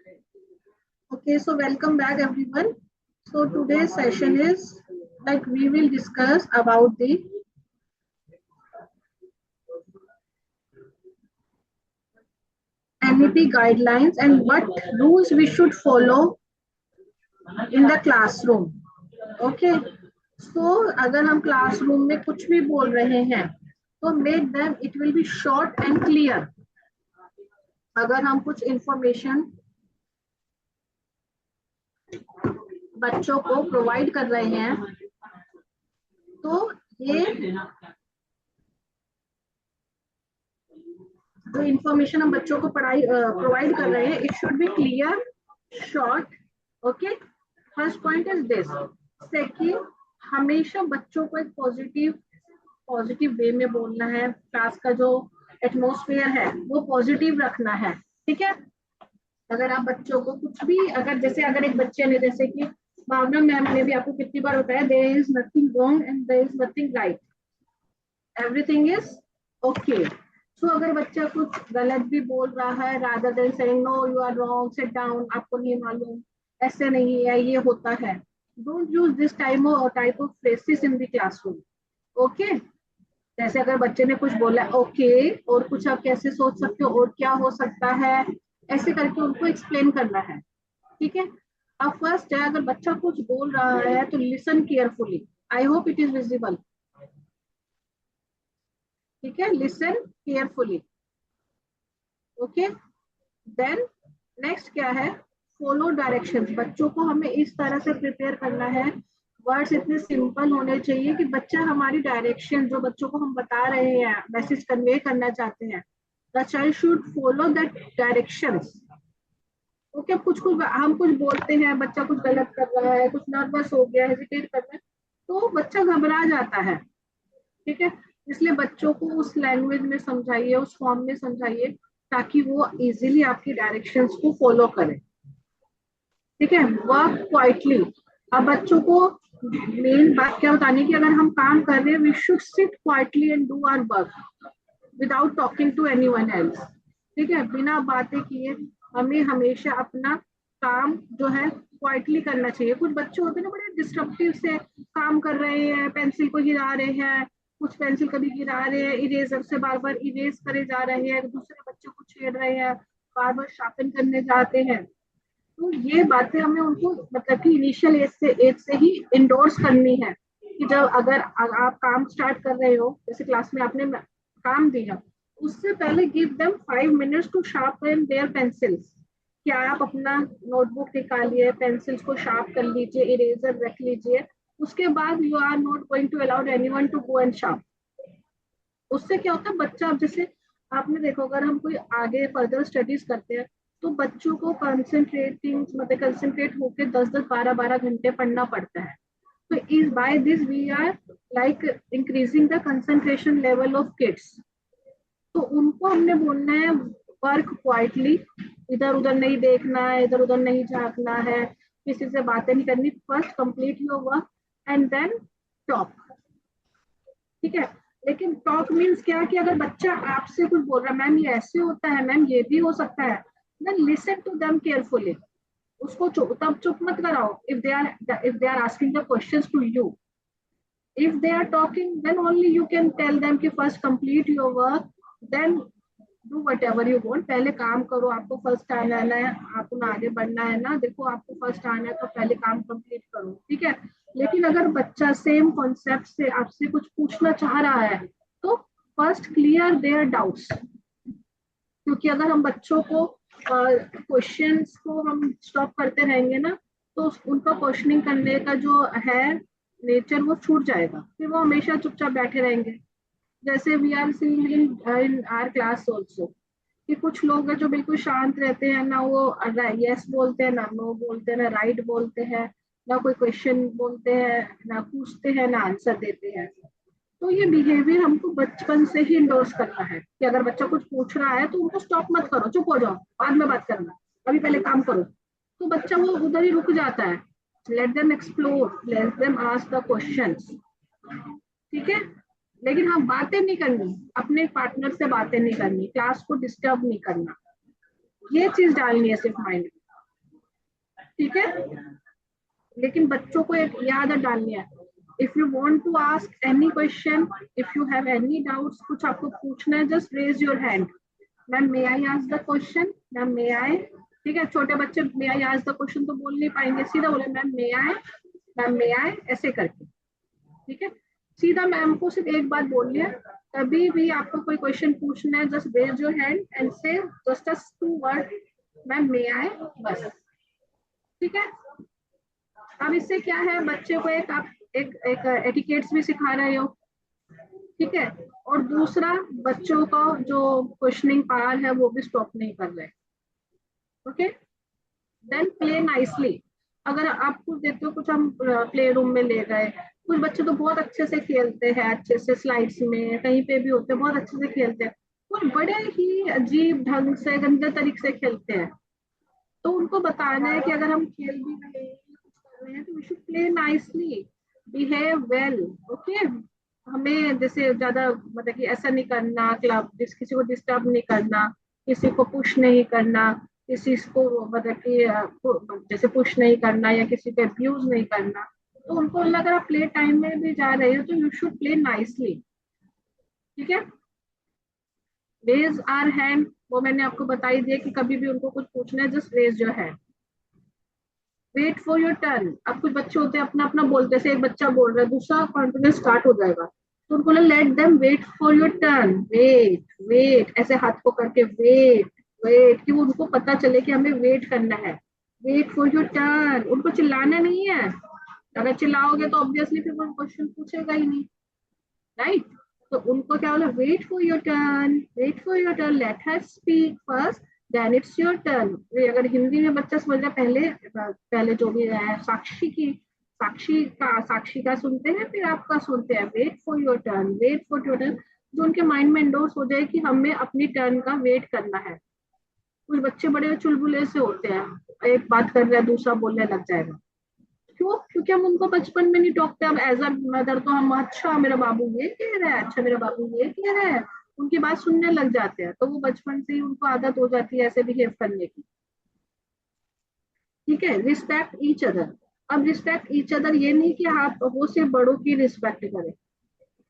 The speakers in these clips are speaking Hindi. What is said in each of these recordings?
Okay, so welcome back everyone. So today's session is like we will discuss about the NEP guidelines and what rules we should follow in the classroom. Okay, so अगर हम classroom में कुछ भी बोल रहे हैं तो make them it will be short and clear. अगर हम कुछ information बच्चों को प्रोवाइड कर रहे हैं तो ये जो इंफॉर्मेशन हम बच्चों को पढ़ाई प्रोवाइड कर रहे हैं it should be clear short. Okay, first point is this. Second, हमेशा बच्चों को एक पॉजिटिव वे में बोलना है. क्लास का जो एटमॉस्फेयर है वो पॉजिटिव रखना है. ठीक है, अगर आप बच्चों को कुछ भी अगर एक बच्चे ने जैसे कि भावना मैम ने भी आपको कितनी बार बताया there is nothing wrong and there is nothing right, everything is okay. So अगर बच्चा कुछ गलत भी बोल रहा है rather than saying no you are wrong sit down, आपको नहीं मालूम, ऐसे नहीं है, ये होता है, don't use this type of phrases in the classroom. Okay, जैसे अगर बच्चे ने कुछ बोला ओके और कुछ आप कैसे सोच सकते हो और क्या हो सकता है, ऐसे करके उनको एक्सप्लेन करना है. ठीक है, अब फर्स्ट है अगर बच्चा कुछ बोल रहा है तो listen carefully. I hope it is visible. ठीक है, listen carefully. Okay, then next क्या है, फॉलो डायरेक्शंस. बच्चों को हमें इस तरह से प्रिपेयर करना है, वर्ड्स इतने सिंपल होने चाहिए कि बच्चा हमारी डायरेक्शन जो बच्चों को हम बता रहे हैं मैसेज कन्वे करना चाहते हैं, the child should follow that directions. Okay, हम कुछ बोलते हैं, बच्चा कुछ गलत कर रहा है, कुछ नर्वस हो गया, हेजिटेट कर रहा है, तो बच्चा घबरा जाता है. ठीक है, इसलिए बच्चों को उस लैंग्वेज में समझाइए, उस फॉर्म में समझाइए ताकि वो इजीली आपकी डायरेक्शंस को फॉलो करें. ठीक है, वर्क क्वाइटली. अब बच्चों को मेन बात क्या बतानी कि अगर हम काम कर रहे हैं we should sit quietly and do our work without talking to anyone else. ठीक है, बिना बातें किए हमें हमेशा अपना काम जो है क्वाइटली करना चाहिए. कुछ बच्चे होते हैं ना बड़े डिस्ट्रप्टिव से काम कर रहे हैं, पेंसिल को गिरा रहे हैं, कुछ पेंसिल कभी गिरा रहे हैं, इरेजर से बार बार इरेज करे जा रहे हैं, दूसरे बच्चों को छेड़ रहे हैं, बार बार शार्पन करने जाते हैं. तो ये बातें हमें उनको मतलब कि इनिशियल एज से ही इंडोर्स करनी है कि जब अगर आप काम स्टार्ट कर रहे हो, जैसे क्लास में आपने काम दिया, उससे पहले give them 5 minutes to sharpen their pencils. क्या आप अपना नोटबुक निकालिए, पेंसिल्स को शार्प कर लीजिए, इरेजर रख लीजिए, उसके बाद you are not going to allowed anyone to go and sharp. उससे क्या होता है बच्चा, अब जैसे आपने देखो अगर हम कोई आगे फर्दर स्टडीज करते हैं तो बच्चों को कंसंट्रेट होकर 10-10 12-12 घंटे पढ़ना पड़ता है. तो is by this we are like increasing the concentration level of kids. तो उनको हमने बोलना है वर्क क्वाइटली, इधर उधर नहीं देखना है, इधर उधर नहीं झांकना है, किसी से बातें नहीं करनी. First complete your work and then talk. ठीक है, लेकिन टॉक मीन्स क्या कि अगर बच्चा आपसे कुछ बोल रहा है मैम ये ऐसे होता है, मैम ये भी हो सकता है, then listen to them carefully. उसको तब चुप मत कराओ. If they are asking the questions to you, if they are talking then only you can tell them कि first complete your work then do whatever you want. पहले काम करो, आपको फर्स्ट आना है, आपको ना आगे बढ़ना है ना, देखो आपको फर्स्ट आना है तो पहले काम कंप्लीट करो. ठीक है, लेकिन अगर बच्चा सेम कॉन्सेप्ट से आपसे कुछ पूछना चाह रहा है तो फर्स्ट क्लियर देयर डाउट्स. क्योंकि अगर हम बच्चों को क्वेश्चंस को हम स्टॉप करते रहेंगे ना तो उनका क्वेश्चनिंग करने का जो है नेचर वो छूट जाएगा, फिर वो हमेशा चुपचाप बैठे रहेंगे. जैसे we are seeing in our class also कि कुछ लोग हैं जो बिल्कुल शांत रहते हैं, ना वो यस बोलते हैं, ना नो बोलते हैं, ना राइट बोलते हैं, ना कोई क्वेश्चन बोलते हैं, ना पूछते हैं, ना आंसर देते हैं. तो ये बिहेवियर हमको बचपन से ही इंडोर्स करना है कि अगर बच्चा कुछ पूछ रहा है तो उनको स्टॉप मत करो, चुप हो जाओ, बाद में बात करना, अभी पहले काम करो. तो बच्चा वो उधर ही रुक जाता है. Let them explore, let them ask the questions. ठीक है, लेकिन हाँ बातें नहीं करनी, अपने पार्टनर से बातें नहीं करनी, क्लास को डिस्टर्ब नहीं करना, ये चीज डालनी है सिर्फ माइंड में. ठीक है, लेकिन बच्चों को एक याद डालनी है। If you want to ask any question, if you have any doubts, कुछ आपको पूछना है, just raise your hand. Ma'am may I ask the question, ma'am may I. ठीक है, छोटे बच्चे may I ask the question तो बोल नहीं पाएंगे, सीधा बोले मैम मे आई, मैम मे आई, ऐसे करके। ठीक है, सीधा मैम को सिर्फ एक बात बोलनी है, कभी भी आपको कोई क्वेश्चन पूछना है, just raise your hand and say just a 2 word, ma'am may I, बस। ठीक है, अब इससे क्या है, बच्चे को एक आप एक एटिकेट्स भी सिखा रहे हो। ठीक है, और दूसरा बच्चों का जो क्वेश्चनिंग पावर है वो भी स्टॉप नहीं कर रहे। Okay, then play nicely. अगर आप कुछ देते हो, कुछ हम प्ले रूम में ले गए, कुछ बच्चे तो बहुत अच्छे से खेलते हैं, अच्छे से स्लाइड्स में कहीं पे भी होते हैं, बहुत अच्छे से खेलते हैं, कुछ बड़े ही अजीब ढंग से गंदे तरीके से खेलते हैं। तो उनको बताना है कि अगर हम खेल भी रहे हैं, कुछ कर रहे हैं, तो we should play nicely, behave well. Okay, हमें जैसे ज्यादा मतलब कि ऐसा नहीं करना, क्लब किसी को डिस्टर्ब नहीं करना, किसी को पुश नहीं करना, किसी को मतलब कि जैसे पुश नहीं करना या किसी को अब्यूज नहीं करना। तो उनको अगर आप प्ले टाइम में भी जा रहे हो तो यू शुड प्ले नाइसली। ठीक है, रेज आर हैंड, वो मैंने आपको बता ही दिया कि कभी भी उनको कुछ पूछना है, just raise your hand. Wait for your turn. अब कुछ बच्चे होते हैं अपना अपना बोलते हैं, एक बच्चा बोल रहा है, दूसरा कॉन्फिडेंस स्टार्ट हो जाएगा, तो उनको let them wait for your turn, wait wait, ऐसे हाथ को करके वेट वेट, कि वो उनको पता चले कि हमें वेट करना है। वेट फॉर योर टर्न, उनको चिल्लाना नहीं है, अगर चिल्लाओगे तो ऑब्वियसली फिर वो क्वेश्चन पूछेगा ही नहीं, राइट। तो उनको क्या बोला, wait for your turn, wait for your turn, let her speak first, then it's your turn. अगर हिंदी में बच्चा समझ रहा, पहले पहले जो भी है साक्षी का सुनते हैं, फिर आपका सुनते हैं, wait for your turn, wait for your turn, जो उनके माइंड में इंडोर्स हो जाए कि हमें अपनी टर्न का वेट करना है। कुछ बच्चे बड़े चुलबुले से होते हैं, एक बात कर रहे हैं दूसरा बोलने लग जाएगा, क्यों? क्योंकि हम उनको बचपन में नहीं टोकते। अब एज अ मदर तो हम, अच्छा मेरा बाबू ये कह रहा है, अच्छा मेरा बाबू ये कह रहा है, उनकी बात सुनने लग जाते हैं, तो वो बचपन से ही उनको आदत हो जाती है ऐसे बिहेव करने की। ठीक है, रिस्पेक्ट ईच अदर। अब रिस्पेक्ट ईच अदर ये नहीं कि आप वो सिर्फ बड़ों की रिस्पेक्ट करें,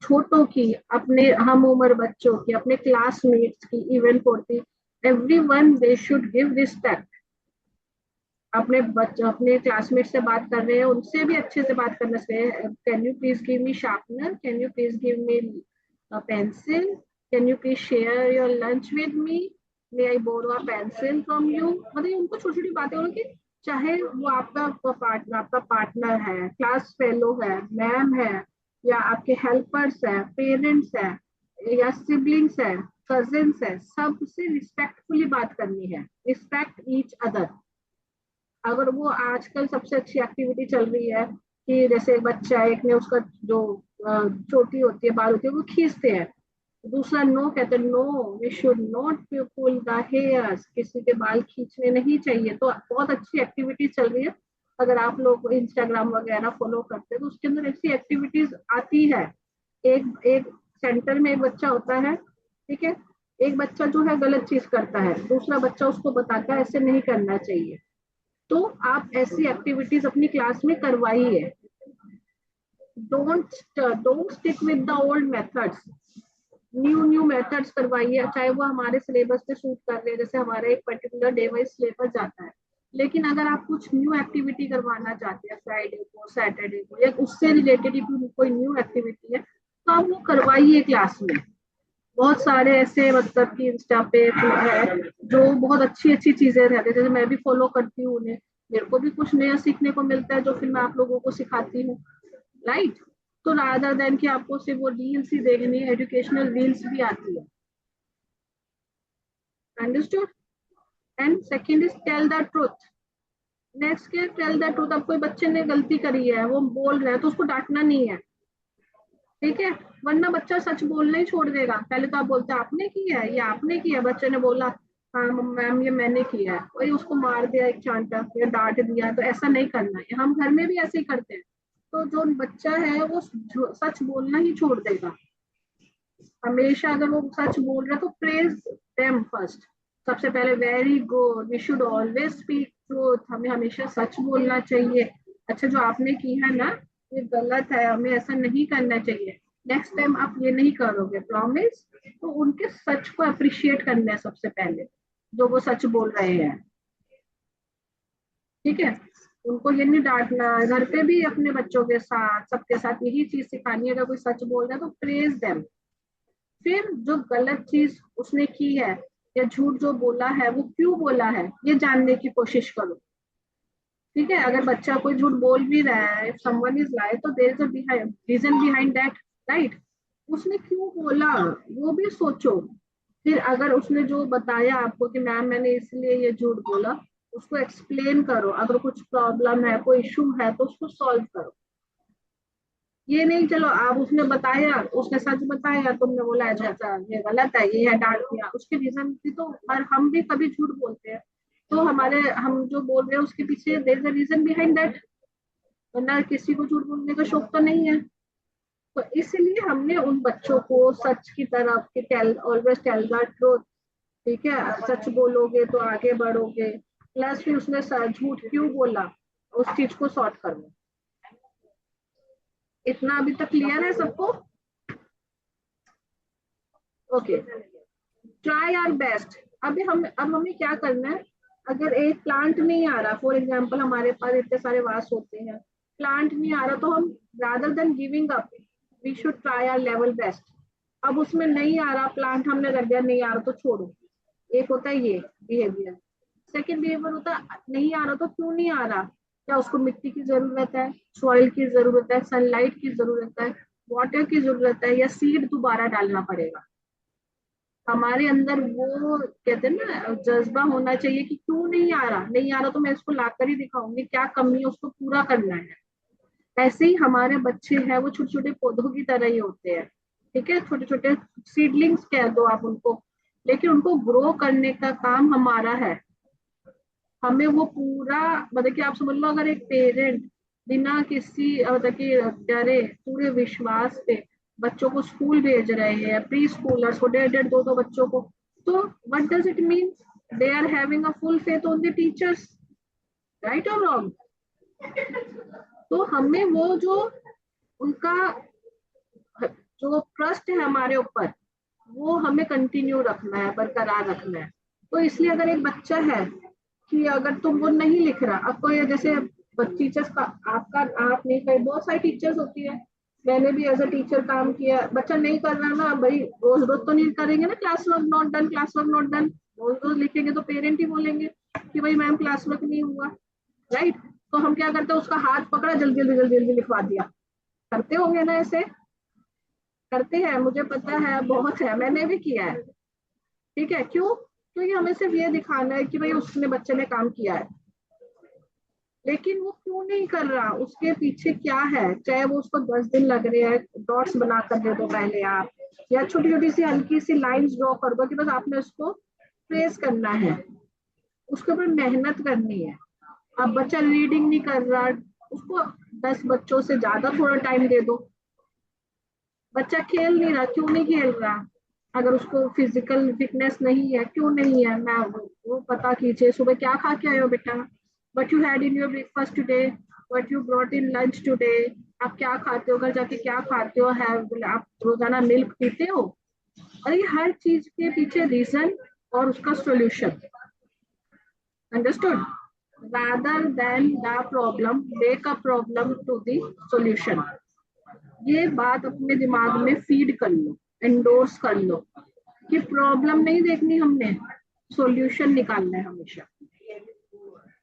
छोटों की, अपने हम उम्र बच्चों की, अपने क्लासमेट्स की, even for the every one they should give respect. अपने बच्चे अपने क्लासमेट से बात कर रहे हैं, उनसे भी अच्छे से बात करना चाहिए। Can you please give me sharpener, can you please give me pencil, can you please share your lunch with me, may I borrow a pencil from you. मतलब उनको छोटी छोटी बातें होंगी, चाहे वो आपका पार्टनर है, क्लास फेलो है, मैम है, या आपके हेल्पर्स है, पेरेंट्स है, या सिबलिंग्स है, कजिन्स है, सबसे रिस्पेक्टफुली बात करनी है। Respect each other. अगर वो आजकल सबसे अच्छी एक्टिविटी चल रही है कि जैसे एक बच्चा है, एक ने उसका जो चोटी होती है, बाल होती है, वो खींचते हैं, दूसरा नो कहते हैं, no we should not pull the hairs, किसी के बाल खींचने नहीं चाहिए। तो बहुत अच्छी एक्टिविटी चल रही है, अगर आप लोग इंस्टाग्राम वगैरह फॉलो करते हैं तो उसके अंदर ऐसी एक्टिविटीज आती है। एक एक सेंटर में एक बच्चा होता है, ठीक है, एक बच्चा जो है गलत चीज करता है, दूसरा बच्चा उसको बताता है ऐसे नहीं करना चाहिए। तो आप ऐसी एक्टिविटीज अपनी क्लास में करवाइए। Don't stick with the old methods, new new methods करवाइए, चाहे वो हमारे सिलेबस पे सूट कर रहे हैं, जैसे हमारा एक पर्टिकुलर डे वाइज सिलेबस जाता है। लेकिन अगर आप कुछ न्यू एक्टिविटी करवाना चाहते हैं, फ्राइडे को, सैटरडे को, या उससे रिलेटेड कोई न्यू एक्टिविटी है, तो आप वो करवाइए क्लास में। बहुत सारे ऐसे मतलब कि इंस्टा पे है जो बहुत अच्छी अच्छी चीजें रहती है, जैसे मैं भी फॉलो करती हूँ उन्हें, मेरे को भी कुछ नया सीखने को मिलता है जो फिर मैं आप लोगों को सिखाती हूँ, राइट। तो रादर देन कि आपको सिर्फ वो रील्स ही देखनी है, एजुकेशनल रील्स भी आती है। Understood. And second is tell the truth. Next क्या, टेल द ट्रुथ। अब कोई बच्चे ने गलती करी है, वो बोल रहा है, तो उसको डांटना नहीं है, ठीक है, वरना बच्चा सच बोलना ही छोड़ देगा। पहले तो आप बोलते हैं आपने किया है, या आपने किया, बच्चे ने बोला हाँ मैम ये मैंने किया है, वही उसको मार दिया एक चांटा या डांट दिया, तो ऐसा नहीं करना है। हम घर में भी ऐसे ही करते हैं। तो जो बच्चा है वो सच बोलना ही छोड़ देगा हमेशा। अगर वो सच बोल रहा है तो प्रेज देम फर्स्ट, सबसे पहले very good, we should always speak truth, हमें हमेशा सच बोलना चाहिए। अच्छा जो आपने की है ना, ये गलत है, हमें ऐसा नहीं करना चाहिए, नेक्स्ट टाइम आप ये नहीं करोगे, प्रॉमिस। तो उनके सच को अप्रिशिएट करना है सबसे पहले, जो वो सच बोल रहे हैं। ठीक है, उनको ये नहीं डांटना, घर पे भी अपने बच्चों के साथ सबके साथ यही चीज सिखानी है, अगर कोई सच बोल रहा है तो प्रेज देम। फिर जो गलत चीज उसने की है या झूठ जो बोला है वो क्यों बोला है, ये जानने की कोशिश करो। ठीक है, अगर बच्चा कोई झूठ बोल भी रहा है, इफ समवन इज लाई, तो there is a reason behind that, right. उसने क्यों बोला वो भी सोचो। फिर अगर उसने जो बताया आपको कि मैम मैंने इसलिए ये झूठ बोला, उसको एक्सप्लेन करो, अगर कुछ प्रॉब्लम है कोई इशू है तो उसको सॉल्व करो। ये नहीं चलो आप, उसने बताया, उसने सच बताया, तुमने बोला अच्छा अच्छा ये गलत है, ये है, डांट दिया, उसके रीजन भी तो। और हम भी कभी झूठ बोलते हैं, तो हमारे हम जो बोल रहे हैं उसके पीछे there is a reason behind that, वरना किसी को झूठ बोलने का शौक तो नहीं है। तो इसलिए हमने उन बच्चों को सच की तरफ कि tell always tell the truth. ठीक है, सच बोलोगे तो आगे बढ़ोगे। प्लस फिर उसने झूठ क्यों बोला, उस चीज को सॉर्ट करो। इतना अभी तक क्लियर है सबको? Okay, try are best. अब हमें क्या करना है, अगर एक प्लांट नहीं आ रहा, फॉर एग्जाम्पल हमारे पास इतने सारे वास होते हैं, प्लांट नहीं आ रहा, तो हम rather than giving up we should try our level best. अब उसमें नहीं आ रहा, प्लांट हमने रख दिया, नहीं आ रहा तो छोड़ो। एक होता है ये बिहेवियर। सेकेंड बिहेवियर होता है नहीं आ रहा तो क्यों नहीं आ रहा, क्या उसको मिट्टी की जरूरत है, सॉइल की जरूरत है, सनलाइट की जरूरत है, वाटर की जरूरत है, या सीड दोबारा डालना पड़ेगा। हमारे अंदर वो कहते हैं ना जज्बा होना चाहिए कि क्यों नहीं आ रहा, नहीं आ रहा तो मैं इसको लाकर ही दिखाऊंगी, क्या कमी है उसको पूरा करना है। ऐसे ही हमारे बच्चे हैं, वो छोटे छोटे पौधों की तरह ही होते हैं। ठीक है, छोटे छोटे सीडलिंग्स कह दो आप उनको, लेकिन उनको ग्रो करने का काम हमारा है। हमें वो पूरा, मतलब कि आप समझ लो, अगर एक पेरेंट बिना किसी मतलब कि डरे, पूरे विश्वास पे बच्चों को स्कूल भेज रहे हैं, प्री स्कूलर्स को, डेढ़ डेढ़ दो दो बच्चों को, तो what does it mean, they are having a full faith on the teachers, right और रॉन्ग। तो हमें वो जो उनका जो ट्रस्ट है हमारे ऊपर, वो हमें कंटिन्यू रखना है, बरकरार रखना है। तो इसलिए अगर एक बच्चा है कि अगर तुम वो नहीं लिख रहा, अब कोई जैसे टीचर्स का, आपका आप नहीं, कई बहुत सारी टीचर्स होती है, मैंने भी एज अ टीचर काम किया, बच्चा नहीं कर रहा ना भाई, रोज रोज तो नहीं करेंगे ना, class work not done, class work not done, रोज रोज लिखेंगे तो पेरेंट ही बोलेंगे कि भाई मैम क्लास वर्क नहीं हुआ, राइट। तो हम क्या करते हैं, उसका हाथ पकड़ा, जल्दी जल्दी जल्दी जल्दी लिखवा दिया। करते होंगे ना ऐसे, करते हैं, मुझे पता है, बहुत है, मैंने भी किया है। ठीक है, क्यों? क्योंकि हमें सिर्फ ये दिखाना है कि भाई उसने बच्चे ने काम किया है, लेकिन वो क्यों नहीं कर रहा, उसके पीछे क्या है, चाहे वो उसको 10 दिन लग रहे हैं, डॉट्स बना कर दे दो पहले आप, या छोटी छोटी सी हल्की सी लाइंस ड्रॉ कर दो कि बस आपने उसको ट्रेस करना है, उसके ऊपर मेहनत करनी है। अब बच्चा रीडिंग नहीं कर रहा, उसको 10 बच्चों से ज्यादा थोड़ा टाइम दे दो। बच्चा खेल नहीं रहा, क्यों नहीं खेल रहा, अगर उसको फिजिकल फिटनेस नहीं है, क्यों नहीं है, मैं वो पता कीजिए, सुबह क्या खा के आए हो बेटा, what you had in your breakfast today, what you brought in lunch today, आप क्या खाते हो, घर जाके क्या खाते हो, है आप रोजाना मिल्क पीते हो। और ये हर चीज के पीछे रीजन और उसका solution, understood, rather than the problem make a problem to the solution। ये बात अपने दिमाग में फीड कर लो, एंडोर्स कर लो कि प्रॉब्लम नहीं देखनी हमने, सॉल्यूशन निकालना है हमेशा।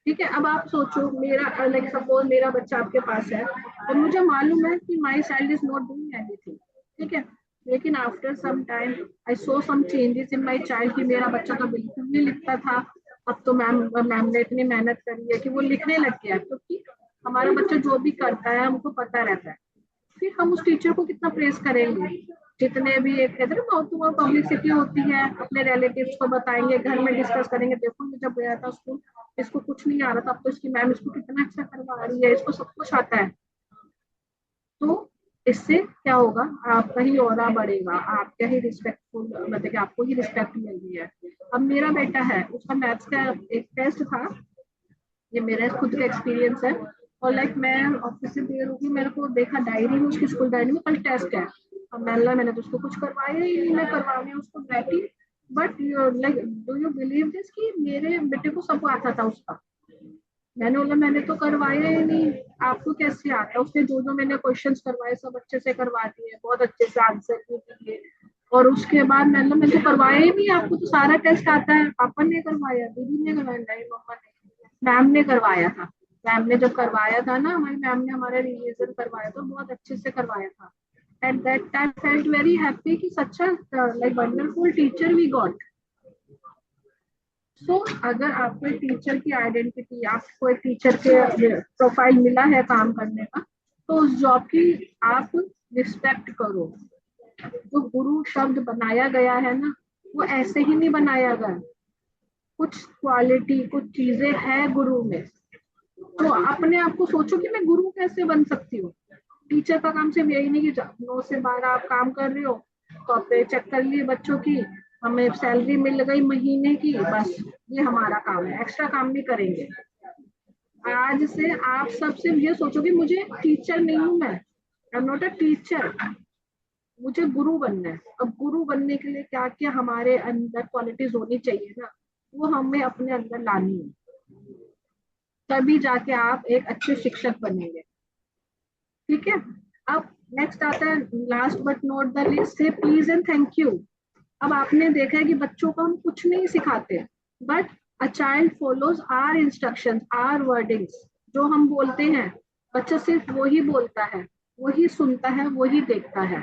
ठीक है, अब आप सोचो, मेरा लाइक सपोज मेरा बच्चा आपके पास है और मुझे मालूम है कि my child is not doing anything, ठीक है, लेकिन after some time I saw some changes in my child, कि मेरा बच्चा तो बिल्कुल नहीं लिखता था, अब तो मैम ने इतनी मेहनत करी है कि वो लिखने लग गया, क्योंकि हमारा बच्चा जो भी करता है हमको पता रहता है। फिर हम उस टीचर को कितना प्रेस करेंगे, जितने भी एक कहते हैं ना माउथ टू माउथ पब्लिसिटी होती है, अपने रिलेटिव्स को बताएंगे, घर में डिस्कस करेंगे, देखो ये जब गया था स्कूल, इसको कुछ नहीं आ रहा था, अब तो इसकी मैम इसको कितना अच्छा करवा रही है, इसको सब कुछ आता है। तो इससे क्या होगा, आपका ही ऑरा बढ़ेगा, आपका ही रिस्पेक्टफुल, मतलब कि आपको ही रिस्पेक्ट मिल रही है। अब मेरा बेटा है, उसका मैथ्स का एक टेस्ट था, ये मेरा खुद का एक्सपीरियंस है। और लाइक मैं ऑफिस से देर होगी, मेरे को देखा डायरी में, उसकी स्कूल डायरी में कल टेस्ट है। अब मैंने तो उसको कुछ करवाया ही नहीं, मैं करवाने उसको बैठी। But like do you believe this कि मेरे बेटे को सब आता था उसका। मैंने बोला मैंने तो करवाया ही नहीं, आपको कैसे आता है? उसने जो जो मैंने क्वेश्चंस करवाए सब अच्छे से करवा दिए, बहुत अच्छे से आंसर भी दिए। और उसके बाद मैंने तो करवाया ही नहीं, आपको तो सारा टेस्ट आता है। पापा ने करवाया, दीदी ने करवाया, नहीं मम्मा ने, मैम ने करवाया था। मैम ने जब करवाया था ना, हमारी मैम ने हमारा रिवीजन करवाया था, बहुत अच्छे से करवाया था। At that time felt very happy कि such a like wonderful teacher we got. So अगर आपको एक टीचर की आइडेंटिटी, आपको एक टीचर के प्रोफाइल मिला है काम करने का, तो उस जॉब की आप रिस्पेक्ट करो। जो गुरु शब्द बनाया गया है ना, वो ऐसे ही नहीं बनाया गया। कुछ क्वालिटी, कुछ चीजें हैं गुरु में। तो अपने आप को सोचो कि मैं गुरु कैसे बन सकती हूँ। टीचर का काम सिर्फ यही नहीं कि 9 से 12 आप काम कर रहे हो, कॉपी चेक कर लिए बच्चों की, हमें सैलरी मिल गई महीने की, बस ये हमारा काम है, एक्स्ट्रा काम नहीं करेंगे। आज से आप सब सिर्फ ये सोचो कि मुझे टीचर नहीं हूं मैं, I am not a teacher, मुझे गुरु बनना है। अब गुरु बनने के लिए क्या क्या हमारे अंदर क्वालिटीज होनी चाहिए ना, वो हमें अपने अंदर लानी है, तभी जाके आप एक अच्छे शिक्षक बनेंगे। ठीक है। अब नेक्स्ट आता है, last but not the least, से प्लीज एंड थैंक यू। अब आपने देखा है कि बच्चों को हम कुछ नहीं सिखाते, but a child follows our instructions, our wordings. जो हम बोलते हैं बच्चा सिर्फ वही बोलता है, वही सुनता है, वही देखता है।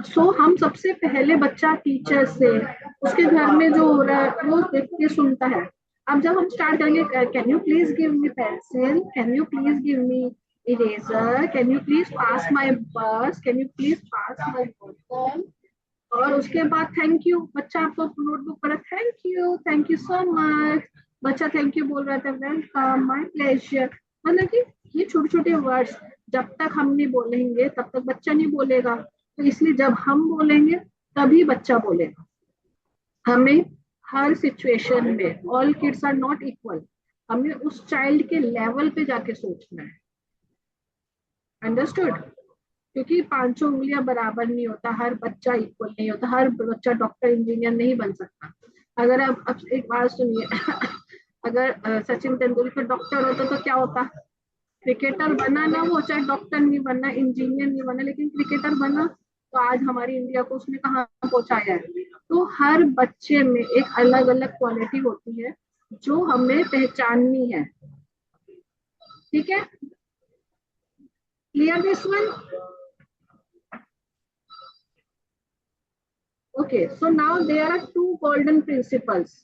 सो हम सबसे पहले बच्चा टीचर से, उसके घर में जो हो रहा है वो देख के सुनता है। अब जब हम स्टार्ट करेंगे, can you please give me pencil, can you please give me eraser, can you please pass my bus, can you please pass my bottle, और उसके बाद थैंक यू, बच्चा आपको नोटबुक पर थैंक यू सो मच, बच्चा थैंक यू बोल रहा था, वेलकम, माय प्लेजर। मतलब कि ये छोटे छोटे वर्ड्स जब तक हम नहीं बोलेंगे तब तक बच्चा नहीं बोलेगा। तो इसलिए जब हम बोलेंगे तभी बच्चा बोलेगा। हमें हर सिचुएशन में, all kids are not equal, हमें उस चाइल्ड के लेवल पे जाके सोचना है। अंडरस्टूड? क्योंकि 500 उंगलियां बराबर नहीं होता, हर बच्चा इक्वल नहीं होता, हर बच्चा डॉक्टर इंजीनियर नहीं बन सकता। अगर आप अब एक बात सुनिए अगर सचिन तेंदुलकर डॉक्टर होता तो क्या होता? क्रिकेटर बना ना वो, चाहे डॉक्टर नहीं बनना, इंजीनियर नहीं बना, लेकिन क्रिकेटर बना, तो आज हमारी इंडिया को उसने कहाँ पहुंचाया है। तो हर बच्चे में एक अलग अलग क्वालिटी होती है जो हमें पहचाननी है। ठीक है, clear this one? Okay, so now there are two golden principles.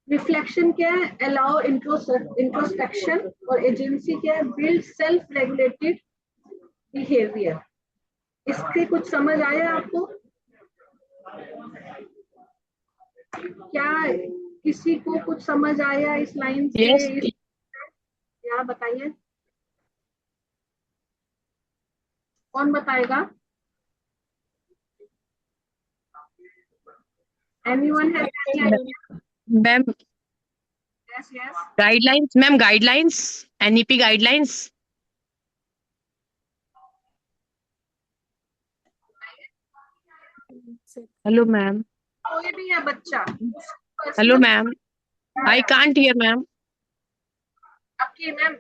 Reflection क्या है? अलाउ इंट्रोस्पेक्शन, और एजेंसी क्या है? Build self regulated behaviour. इसके कुछ समझ आया आपको? क्या किसी को कुछ समझ आया इस लाइन से? यस क्या बताइए, कौन बताएगा? Anyone has any idea? Ma'am, yes yes. Guidelines ma'am, guidelines, NEP guidelines. Hello ma'am. कोई भी है बच्चा, hello personal ma'am, I can't hear ma'am. आपकी ma'am.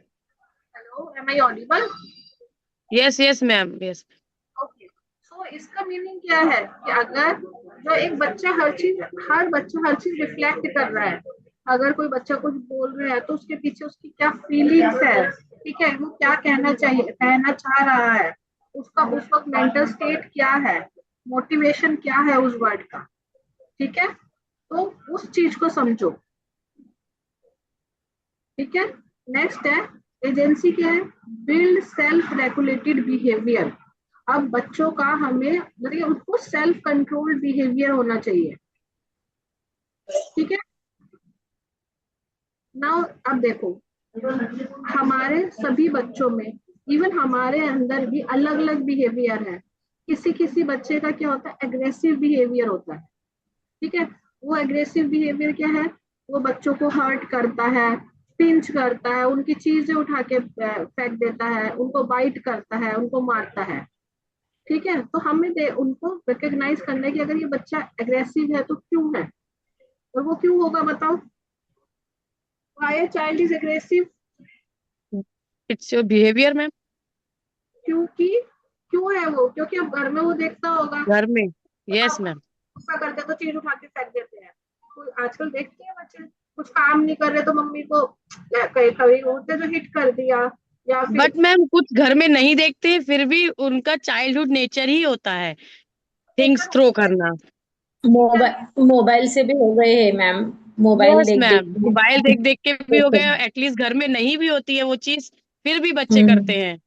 Hello, am I audible? Yes yes ma'am, yes. Okay, so इसका मीनिंग क्या है कि अगर जो एक बच्चा हर बच्चा हर चीज रिफ्लेक्ट कर रहा है। अगर कोई बच्चा कुछ बोल रहा है तो उसके पीछे उसकी क्या फीलिंग्स है, ठीक है, वो क्या कहना चाह रहा है, उसका उस वक्त मेंटल स्टेट क्या है, मोटिवेशन क्या है उस वर्ड का। ठीक है, तो उस चीज को समझो। ठीक है, नेक्स्ट है एजेंसी क्या है? Build self regulated behaviour. अब बच्चों का हमें मतलब उनको सेल्फ कंट्रोल बिहेवियर होना चाहिए। ठीक है, नाउ अब देखो, हमारे सभी बच्चों में, इवन हमारे अंदर भी अलग अलग बिहेवियर है। किसी किसी बच्चे का क्या होता है? एग्रेसिव बिहेवियर होता है। ठीक है, वो एग्रेसिव बिहेवियर क्या है? वो बच्चों को हर्ट करता है, पिंच करता है, उनकी चीजें उठा के फेंक देता है, उनको बाइट करता है, उनको मारता है। ठीक है, तो हमें उनको रिकॉग्नाइज करना है कि अगर ये बच्चा एग्रेसिव है तो क्यों है, और वो क्यों होगा बताओ, why a child is aggressive? It's your behavior, ma'am. क्योंकि क्यों है वो, क्योंकि अब घर में वो देखता होगा घर में। Yes papa ma'am. गुस्सा करते हैं तो चीज उठा के फेंक देते हैं। कोई आजकल देखते हैं बच्चे कुछ काम नहीं कर रहे तो मम्मी को कहीं कहीं उठते तो हिट कर दिया, या फिर बट मैम कुछ घर में नहीं देखते, फिर भी उनका चाइल्डहुड नेचर ही होता है थिंग्स लेकिन थ्रो करना। मोबाइल मोबाइल से भी हो गए हैं मैम। मोबाइल यस देख देख मैम, मोबाइल देख देख के भी हो के गए, एटलीस्ट घर में नहीं भी होती है वो चीज, फिर भी बच्चे करते हम्म, हैं।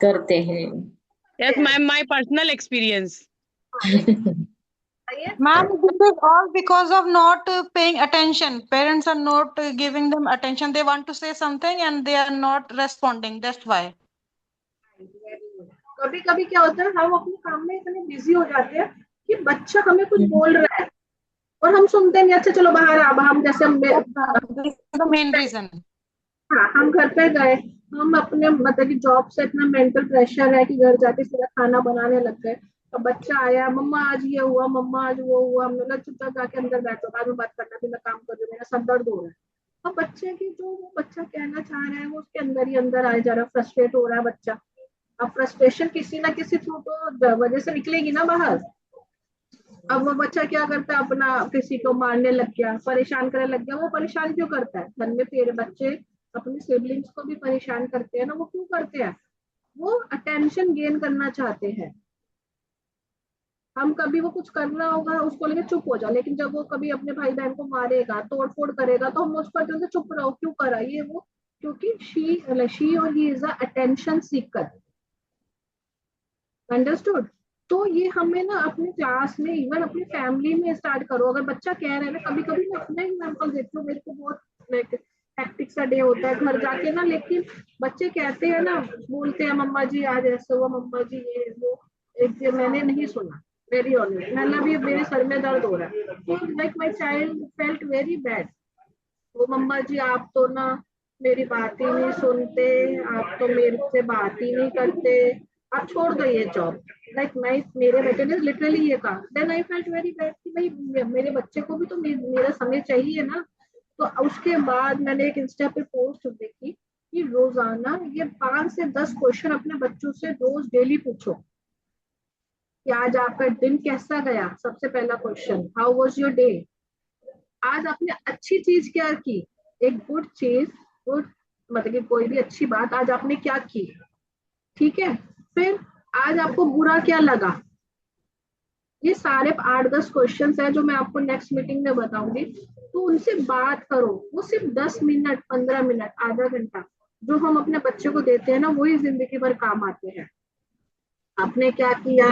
करते हैं। Yes ma'am, my personal experience. बताइए। Ma'am, this is all because of not paying attention. Parents are not giving them attention. They want to say something and they are not responding. That's why. कभी कभी क्या होता है, हम अपने काम में इतने बिजी हो जाते हैं कि बच्चा हमें कुछ बोल रहा है और हम सुनते नहीं, अच्छा चलो बाहर अब हम जैसे Yes, ma'am. This is the main reason. हाँ, हम घर पे गए, हम अपने मतलब कि जॉब से इतना मेंटल प्रेशर है कि घर जाके सीधा खाना बनाने लग गए, तो बच्चा आया, मम्मा आज ये हुआ, मम्मा आज वो हुआ, हमने कहा चुपचाप जाके अंदर बैठो, बाद में बात करना, फिर मैं काम कर रही हूँ, मेरा सर दर्द हो रहा है। और बच्चे की जो वो बच्चा कहना चाह रहा है वो उसके अंदर ही अंदर आए जा रहा है, फ्रस्ट्रेट हो रहा है बच्चा। अब फ्रस्ट्रेशन किसी ना किसी थ्रू तो वजह से निकलेगी ना बाहर। अब वो बच्चा क्या करता है, अपना किसी को मारने लग गया, परेशान करने लग गया। वो परेशान क्यों करता है? घर में तेरे बच्चे अपने सिबलिंग्स को भी परेशान करते हैं ना, वो क्यों करते हैं? वो अटेंशन गेन करना चाहते हैं। हम कभी वो कुछ करना होगा उसको लेके चुप हो जाए, लेकिन जब वो कभी अपने भाई बहन को मारेगा, तोड़ फोड़ करेगा, तो हम उसको अटेंशन चुप रहो, क्यों करा ये वो? क्योंकि शी और he is a attention seeker. Understood? तो ये हमें ना अपने क्लास में, इवन अपनी फैमिली में स्टार्ट करो। अगर बच्चा कह रहा है ना, कभी कभी मैं अपना एग्जाम्पल देती हूँ, मेरे को बहुत लाइक हेक्टिक सा डे होता है घर जाके ना, लेकिन बच्चे कहते हैं ना, बोलते हैं मम्मा जी आज ऐसा हुआ, मम्मा जी ये वो। एक दिन मैंने नहीं सुना, वेरी ऑनेस्ट, मैंने अभी मेरे सर में दर्द हो रहा है, तो like my child felt very bad. वो मम्मा जी आप तो ना मेरी बात ही नहीं सुनते, आप तो मेरे से बात ही नहीं करते, आप छोड़ दो ये जॉब। लाइक मेरे बेटे ने लिटरली ये कहा। Then I felt very bad कि भाई मेरे बच्चे को भी तो मेरा समय चाहिए ना। तो उसके बाद मैंने एक इंस्टा पे पोस्ट देखी कि रोजाना ये 5 से 10 क्वेश्चन अपने बच्चों से रोज डेली पूछो कि आज आपका दिन कैसा गया। सबसे पहला question, how was your day? आज आपने अच्छी चीज क्या की, एक गुड चीज, गुड मतलब कि कोई भी अच्छी बात आज आपने क्या की। ठीक है, फिर आज आपको बुरा क्या लगा। ये सारे 8-10 क्वेश्चन है जो मैं आपको नेक्स्ट मीटिंग में बताऊंगी। तो उनसे बात करो, वो सिर्फ 10 मिनट, 15 मिनट, आधा घंटा जो हम अपने बच्चे को देते हैं ना, वही जिंदगी भर काम आते हैं। आपने क्या किया,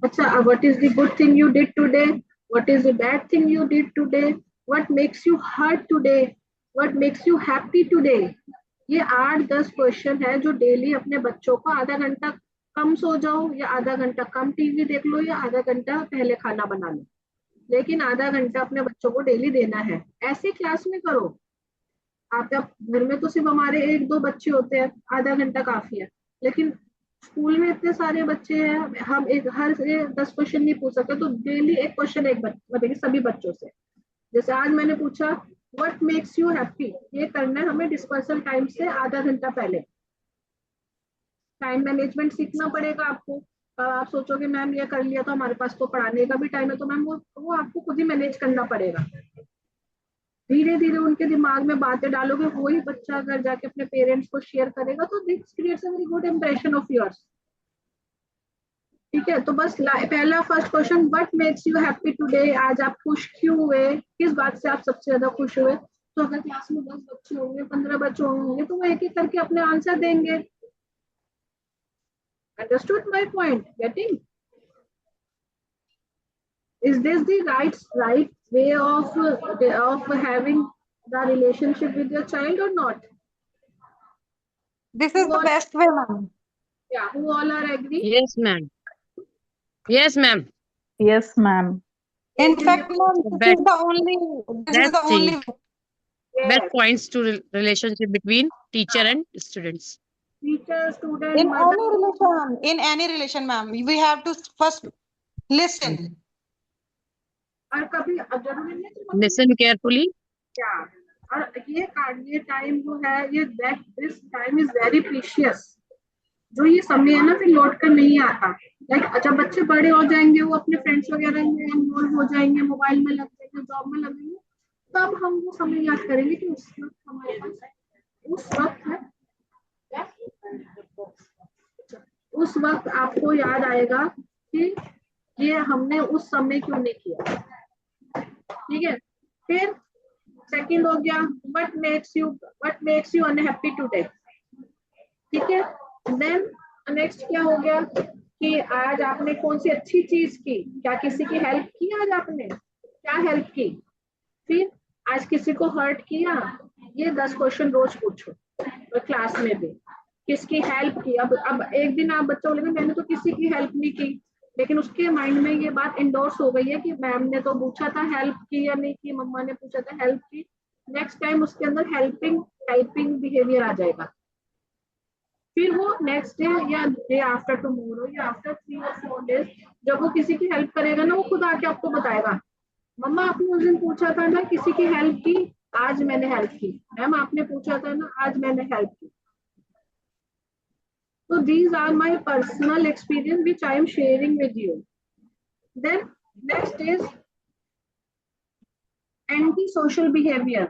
अच्छा what is the good thing you did today, what is the bad thing you did today, what makes you hurt today, what makes you happy today. ये 8-10 क्वेश्चन है जो डेली अपने बच्चों को आधा घंटा कम सो जाओ या आधा घंटा कम टीवी देख लो या आधा घंटा पहले खाना बना लो, लेकिन आधा घंटा अपने बच्चों को डेली देना है। ऐसे क्लास में करो। आपका घर में तो सिर्फ हमारे 1-2 बच्चे होते हैं, आधा घंटा काफी है, लेकिन स्कूल में इतने सारे बच्चे हैं, हम एक हर से 10 क्वेश्चन नहीं पूछ सकते, तो डेली एक क्वेश्चन एक मतलब सभी बच्चों से। जैसे आज मैंने पूछा व्हाट मेक्स यू हैप्पी, ये करना है हमें डिस्पर्सल टाइम से आधा घंटा पहले। टाइम मैनेजमेंट सीखना पड़ेगा आपको। आप सोचोगे मैम ये कर लिया तो हमारे पास तो पढ़ाने का भी टाइम है, तो मैम वो आपको खुद ही मैनेज करना पड़ेगा। धीरे धीरे उनके दिमाग में बातें डालोगे, वही बच्चा अगर जाके अपने पेरेंट्स को शेयर करेगा तो this creates a very good impression of yours. ठीक है, तो बस पहला first question, what makes you happy today, आज आप खुश क्यों हुए, किस बात से आप सबसे ज्यादा खुश हुए। तो अगर क्लास में 10 बच्चे होंगे, 15 बच्चे होंगे, तो वो एक एक करके अपने आंसर देंगे। Understood my point? Getting? Is this the right way of having the relationship with your child or not? This is the best way, ma'am. Yeah, who all are agree? Yes ma'am. Yes ma'am. Yes ma'am. In fact, ma'am, this is best the only best thing. way. best Yes. points to relationship between teacher and students. Teacher, student, In mother. any relation, ma'am, we have to first listen. और कभी जरूरी नहीं है कि मम्मी Listen carefully. क्या, और ये टाइम जो है ये that this time is very precious. जो ये समय है ना फिर लौट कर नहीं आता। लाइक जब बच्चे बड़े हो जाएंगे, वो अपने फ्रेंड्स वगैरह में इन्वॉल्व हो जाएंगे, मोबाइल में लग जाएंगे, जॉब में लगेंगे, तब हम वो समय याद करेंगे कि उस वक्त हमारे पास उस वक्त है, उस वक्त आपको याद आएगा कि ये हमने उस समय क्यों नहीं किया। ठीक है, फिर सेकंड हो गया what makes you unhappy today. ठीक है, देन नेक्स्ट क्या हो गया कि आज आपने कौन सी अच्छी चीज की, क्या किसी की हेल्प की, आज आपने क्या हेल्प की। फिर आज किसी को हर्ट किया, ये 10 क्वेश्चन रोज पूछो और क्लास में भी किसकी हेल्प की। अब एक दिन आप बच्चा बोलेगा मैंने तो किसी की हेल्प नहीं की, लेकिन उसके माइंड में ये बात इंडोर्स हो गई है कि मैम ने तो पूछा था हेल्प की या नहीं की, मम्मा ने पूछा था हेल्प की। नेक्स्ट टाइम उसके अंदर हेल्पिंग बिहेवियर आ जाएगा। फिर वो नेक्स्ट डे या डे आफ्टर टुमारो या आफ्टर 3 और 4 डेज जब वो किसी की हेल्प करेगा ना, वो खुद आके आपको बताएगा मम्मा आपने उस दिन पूछा था ना किसी की हेल्प की, आज मैंने हेल्प की। मैम आपने पूछा था ना, आज मैंने हेल्प की। So these are my personal experience which I am sharing with you. Then next is anti-social behavior,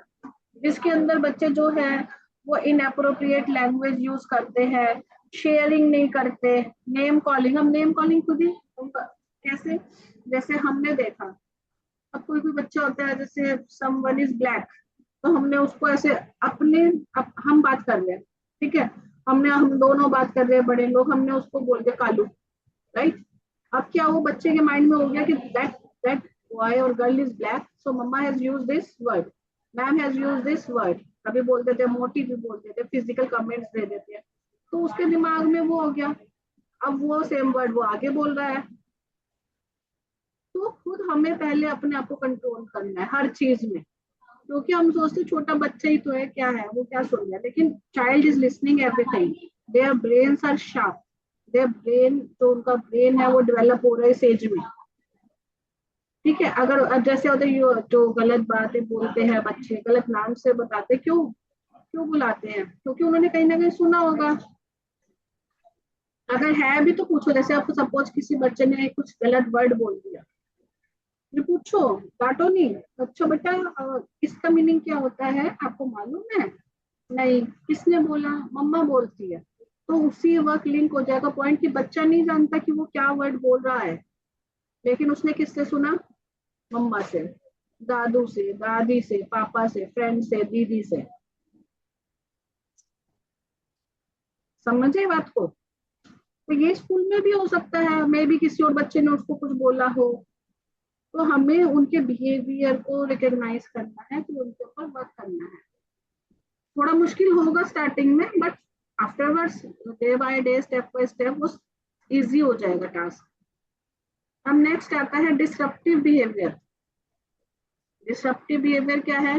जिसके अंदर बच्चे जो है वो इनअप्रोप्रिएट लैंग्वेज यूज करते हैं, शेयरिंग नहीं करते, नेम कॉलिंग। हम नेम कॉलिंग खुद ही कैसे, जैसे हमने देखा अब कोई बच्चा होता है जैसे समवन इज ब्लैक, तो हमने उसको ऐसे हम बात कर रहे हैं, ठीक है, हम दोनों बात कर रहे हैं बड़े लोग, हमने उसको बोल दिया कालू, राइट। अब क्या वो बच्चे के माइंड में हो गया कि दैट बॉय और girl is black, so mamma has used this word, ma'am has used this word. कभी बोल देते हैं मोटी, भी बोल देते हैं, फिजिकल कमेंट्स दे देते हैं, तो उसके दिमाग में वो हो गया, अब वो सेम वर्ड वो आगे बोल रहा है। तो खुद हमें पहले अपने आप को कंट्रोल करना है हर चीज में, क्योंकि हम सोचते छोटा बच्चा ही तो है, क्या है वो क्या सुन रहा है, लेकिन child is listening everything, their brains are sharp, their brain जो उनका ब्रेन है वो डेवलप हो रहा है इस एज में। ठीक है, अगर जैसे होते जो गलत बातें बोलते हैं बच्चे, गलत नाम से बताते, क्यों बुलाते हैं, क्योंकि उन्होंने कहीं ना कहीं सुना होगा। अगर है भी तो पूछो, जैसे आपको सपोज किसी बच्चे ने कुछ गलत वर्ड बोल दिया, ये पूछो, डांटो नहीं, अच्छा बेटा इसका मीनिंग क्या होता है आपको मालूम है, नहीं किसने बोला, मम्मा बोलती है, तो उसी वक्त लिंक हो जाएगा पॉइंट कि बच्चा नहीं जानता कि वो क्या वर्ड बोल रहा है, लेकिन उसने किससे सुना, मम्मा से, दादू से, दादी से, पापा से, फ्रेंड से, दीदी से। समझे बात को। तो ये स्कूल में भी हो सकता है, मे भी किसी और बच्चे ने उसको कुछ बोला हो, तो हमें उनके बिहेवियर को रिकॉग्नाइज करना है, तो उनके ऊपर वर्क करना है। थोड़ा मुश्किल होगा स्टार्टिंग में, but afterwards day by day, step by step वो इजी हो जाएगा टास्क। अब नेक्स्ट आता है डिसरप्टिव बिहेवियर। डिसरप्टिव बिहेवियर क्या है,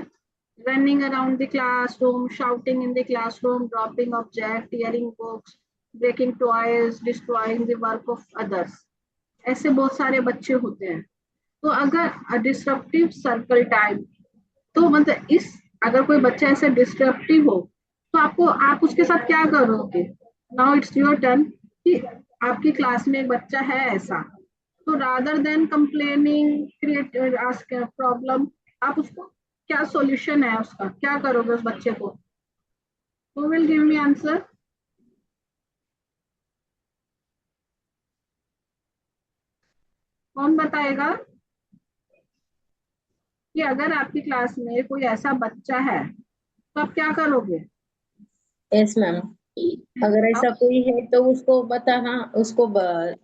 running around the classroom, shouting in the classroom, dropping object, tearing books, breaking toys, destroying the work of others. ऐसे बहुत सारे बच्चे होते हैं। तो अगर डिसरप्टिव सर्कल टाइम, तो मतलब अगर कोई बच्चा ऐसे डिसरप्टिव हो, तो आप उसके साथ क्या करोगे। नाउ इट्स योर टर्न कि आपकी क्लास में एक बच्चा है ऐसा, तो rather than complaining, create ask problem, आप उसको क्या सॉल्यूशन है उसका, क्या करोगे उस बच्चे को। Who will give me answer? कौन बताएगा कि अगर आपकी क्लास में कोई ऐसा बच्चा है तो आप क्या करोगे। यस मैम, अगर ऐसा कोई है तो उसको बताना, उसको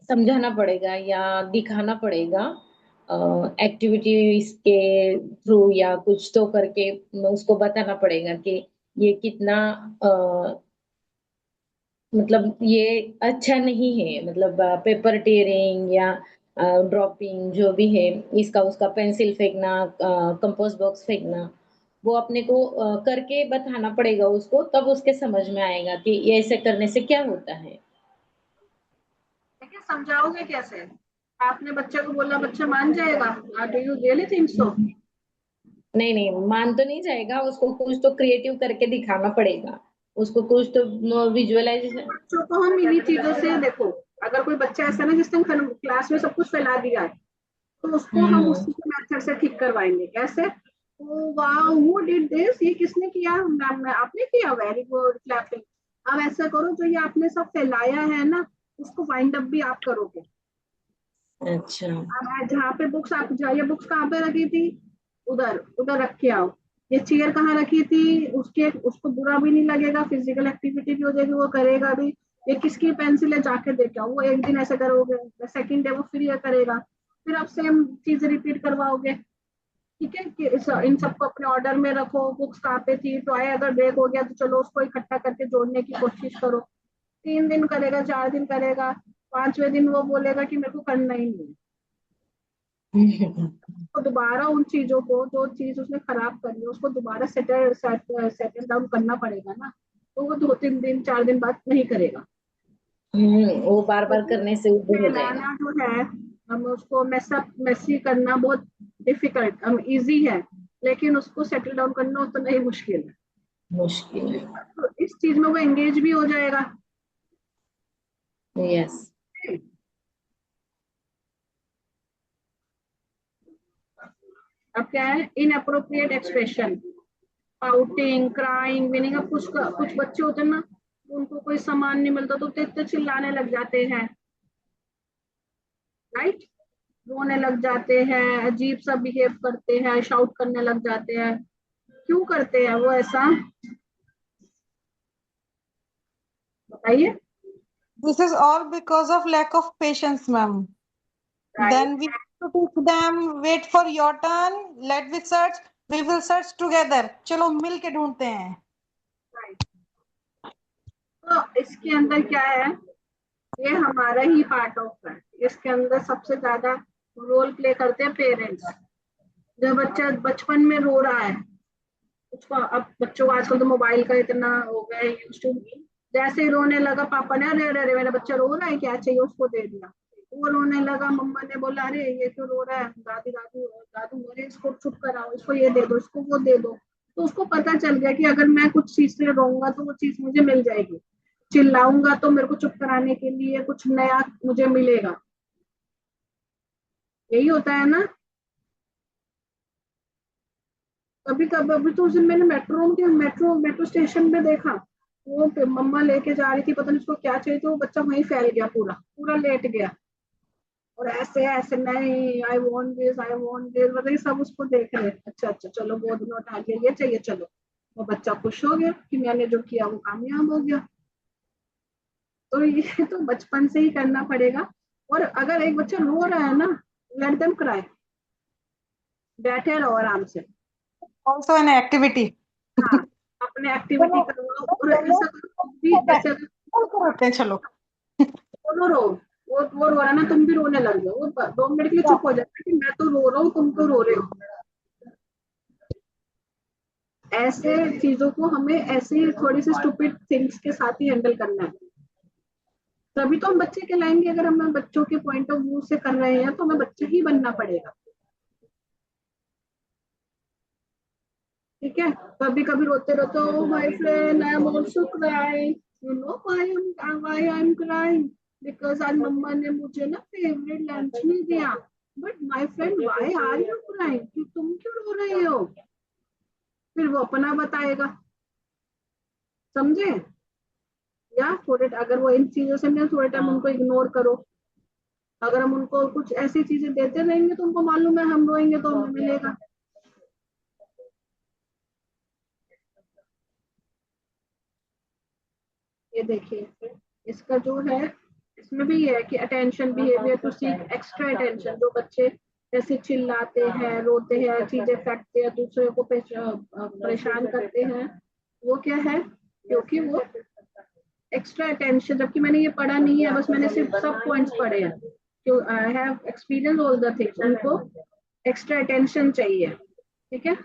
समझाना पड़ेगा या दिखाना पड़ेगा एक्टिविटीज के थ्रू या कुछ तो करके उसको बताना पड़ेगा कि ये कितना मतलब ये अच्छा नहीं है, मतलब पेपर टेयरिंग या ड्रॉपिंग जो भी है, इसका उसका पेंसिल फेंकना, कंपोस्ट बॉक्स फेंकना, वो अपने को करके बताना पड़ेगा उसको, तब उसके समझ में आएगा कि ये ऐसे करने से क्या होता है। लेकिन समझाओगे कैसे? आपने बच्चे को बोला, बच्चा मान जाएगा? Do you really think so? नहीं नहीं, मान तो नहीं जाएगा, उसको कुछ तो क्रिएटिव करके दिखाना पड़ेगा, उसको कुछ तो विजुअलाइजेशन। बच्चों को हम इन्हीं चीजों से, देखो अगर कोई बच्चा ऐसा ना जिसने क्लास में सब कुछ फैला दिया है, तो उसको हम उसी के मेथड से ठीक करवाएंगे। कैसे? ओ वाह, हु डिड दिस, ये किसने किया? मैम ने, आपने किया, वेरी गुड, क्लैपिंग। अब ऐसा करो, जो ये आपने सब फैलाया है ना, उसको वाइंड अप भी आप करोगे। अच्छा। अब जहाँ पे बुक्स, आप ये बुक्स कहाँ पे रखी थी? उधर उधर रख के आओ। ये चेयर कहाँ रखी थी? उसके, उसको बुरा भी नहीं लगेगा, फिजिकल एक्टिविटी भी हो जाएगी, वो करेगा भी। ये किसकी पेंसिल है, जाके देखे आओ। वो एक दिन ऐसे करोगे, सेकंड डे वो फिर ये करेगा, फिर आप सेम चीज रिपीट करवाओगे। ठीक है कि इन सबको अपने ऑर्डर में रखो। बुक्स कहाँ पे थी, टॉय अगर ब्रेक हो गया तो चलो उसको इकट्ठा करके जोड़ने की कोशिश करो। 3 दिन करेगा, 4 दिन करेगा, 5वें दिन वो बोलेगा कि मेरे को करना ही नहीं है। तो दोबारा उन चीजों को, जो चीज उसने खराब करी है, उसको दोबारा सेटल डाउन करना पड़ेगा ना। तो वो 2-3 दिन 4 दिन बाद नहीं करेगा। वो बार बार क्योंकि करने से उधर हो जाएगा। फैलाना जो है, हम उसको मैसी करना बहुत डिफिकल्ट, हम इजी है, लेकिन उसको सेटल डाउन करना उतना नहीं मुश्किल है। मुश्किल है। तो इस चीज में वो एंगेज भी हो जाएगा। यस। अब क्या है? Inappropriate expression, pouting, crying, meaning. अब कुछ बच्चे होते हैं ना, उनको कोई सामान नहीं मिलता तो इतने चिल्लाने लग जाते हैं, राइट? रोने लग जाते हैं, अजीब सा बिहेव करते हैं, शाउट करने लग जाते हैं। क्यों करते हैं वो ऐसा, बताइए। This is all because of lack of patience, ma'am. Right. Then we have to teach them, wait for your turn, let we search, we will search together. चलो मिल के ढूंढते हैं। राइट। तो इसके अंदर क्या है, ये हमारा ही पार्ट ऑफ है। इसके अंदर सबसे ज्यादा रोल प्ले करते हैं पेरेंट्स। जब बच्चा बचपन में रो रहा है, उसको, अब बच्चों को आजकल तो मोबाइल का इतना हो गया है यूज टू, जैसे ही रोने लगा, पापा ने, अरे अरे अरे मेरा बच्चा रो रहा है, क्या चाहिए, उसको दे दिया। वो रोने लगा, मम्मा ने बोला, अरे ये क्यों रो रहा है, दादी दादू दादू, अरे इसको चुप कराओ, इसको ये दे दो, इसको वो दे दो। तो उसको पता चल गया कि अगर मैं कुछ चीज से रोऊंगा तो वो चीज मुझे मिल जाएगी, चिल्लाऊंगा तो मेरे को चुप कराने के लिए कुछ नया मुझे मिलेगा। यही होता है ना। कभी कभी, अभी तो उस दिन मैंने मेट्रो स्टेशन में देखा, वो मम्मा लेके जा रही थी, पता नहीं उसको क्या चाहिए, तो वो बच्चा वहीं फैल गया, पूरा पूरा लेट गया, और ऐसे ऐसे, नहीं I want this, I want this, मतलब सब उसको देख रहे। अच्छा अच्छा, चलो गोद में उठा लिया, ये चाहिए, चलो। वो बच्चा खुश हो गया कि मैंने जो किया वो कामयाब हो गया। तो ये तो बचपन से ही करना पड़ेगा। और अगर एक बच्चा रो रहा है ना, लेट देम क्राई, बैठे रहो आराम से। Also an activity. हाँ, अपने एक्टिविटी करवाओ, और ऐसा करो तुम भी, जैसे अगर करते हैं चलो। दोनों रो, वो रो रहा है ना, तुम भी रोने लग जाओ, वो 2 मिनट के लिए चुप हो जाता है कि मैं तो रो रहा हूँ, तुम तो रो रहे हो। ऐसे चीजों को हमें ऐसे थोड़ी सी स्टूपिड थिंग्स के साथ ही हैंडल करना है, तभी तो हम बच्चे कहलाएंगे। अगर हम बच्चों के पॉइंट ऑफ व्यू से कर रहे हैं तो हमें बच्चा ही बनना पड़ेगा। ठीक है? कभी कभी रोते रोते, oh my friend, I am also crying, you know why I am crying, because आज मम्मा ने मुझे ना फेवरेट लंच नहीं दिया। But my friend, why are you crying, कि तुम क्यों रो रहे हो? फिर वो अपना बताएगा, समझे? या थोड़े, अगर वो इन चीजों से नहीं, थोड़े टाइम उनको इग्नोर करो। अगर हम उनको कुछ ऐसी चीजें देते रहेंगे तो उनको मालूम है हम रोएंगे तो हमें मिलेगा। ये देखिए, इसका जो है, इसमें भी ये है कि attention, behaviour to seek extra attention. जो बच्चे जैसे चिल्लाते हैं, रोते हैं, चीजें फेंकते हैं, दूसरे को परेशान करते हैं, वो क्या है, क्योंकि वो एक्स्ट्रा अटेंशन, जबकि मैंने ये पढ़ा नहीं है, बस मैंने सिर्फ सब पॉइंट्स पढ़े हैं, क्यों I have experience all the things. उनको एक्स्ट्रा अटेंशन चाहिए, ठीक है?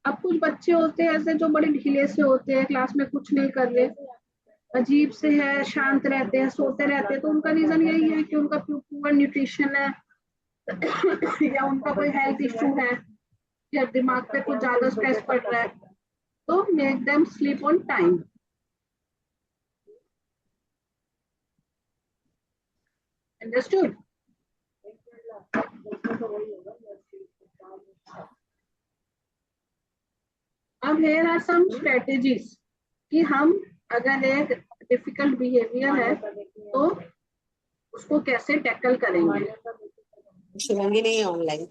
अब कुछ बच्चे होते हैं ऐसे जो बड़े ढीले से होते हैं, क्लास में कुछ नहीं कर रहे, अजीब से है, शांत रहते हैं, सोते रहते हैं, तो उनका रीजन यही है कि उनका पुअर न्यूट्रिशन है या उनका कोई हेल्थ इश्यू है, या दिमाग पे कुछ ज्यादा स्ट्रेस पड़ रहा है, तो make them sleep on time. Understood? अब हेयर आर सम स्ट्रेटेजीज कि हम अगर एक डिफिकल्ट बिहेवियर है तो उसको कैसे टैकल करेंगे। शिवांगी नहीं है online.